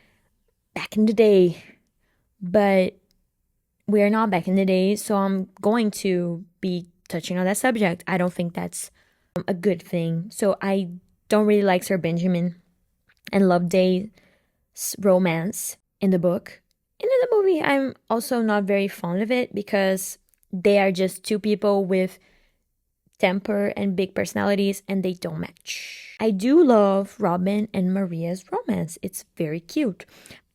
back in the day, but we're not back in the day, so I'm going to be touching on that subject. I don't think that's a good thing. So I don't really like Sir Benjamin and Loveday's romance in the book. And in the movie, I'm also not very fond of it because they are just two people with temper and big personalities and they don't match. I do love Robin and Maria's romance. It's very cute.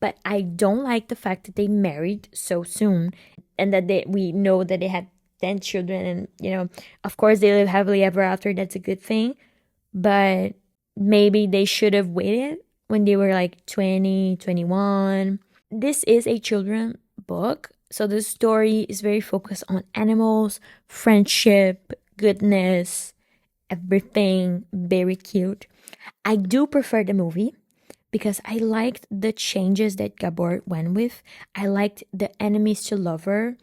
But I don't like the fact that they married so soon and that we know that they had 10 children and, of course they live happily ever after. That's a good thing. But maybe they should have waited when they were like 20, 21. This is a children's book, so the story is very focused on animals, friendship, goodness, everything, very cute. I do prefer the movie because I liked the changes that Gabor went with. I liked the enemies to lover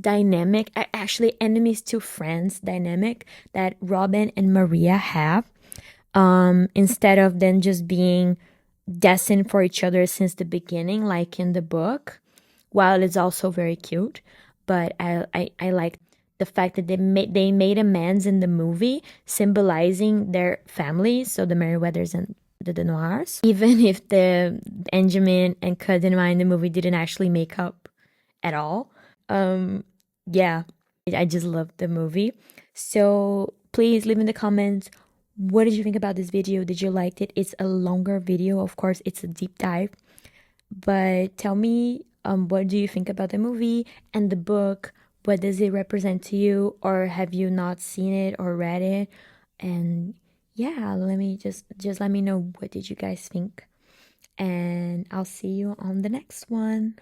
dynamic, actually enemies to friends dynamic that Robin and Maria have. Instead of them just being destined for each other since the beginning, like in the book. While it's also very cute, but I like the fact that they made amends in the movie, symbolizing their families, so the Merryweathers and the Noirs. Even if the Benjamin and Kadima in the movie didn't actually make up at all. Yeah, I just love the movie. So please leave in the comments, what did you think about this video? Did you like it? It's a longer video, of course, it's a deep dive. But tell me, what do you think about the movie and the book? What does it represent to you? Or have you not seen it or read it? And yeah, let me just let me know, what did you guys think? And I'll see you on the next one.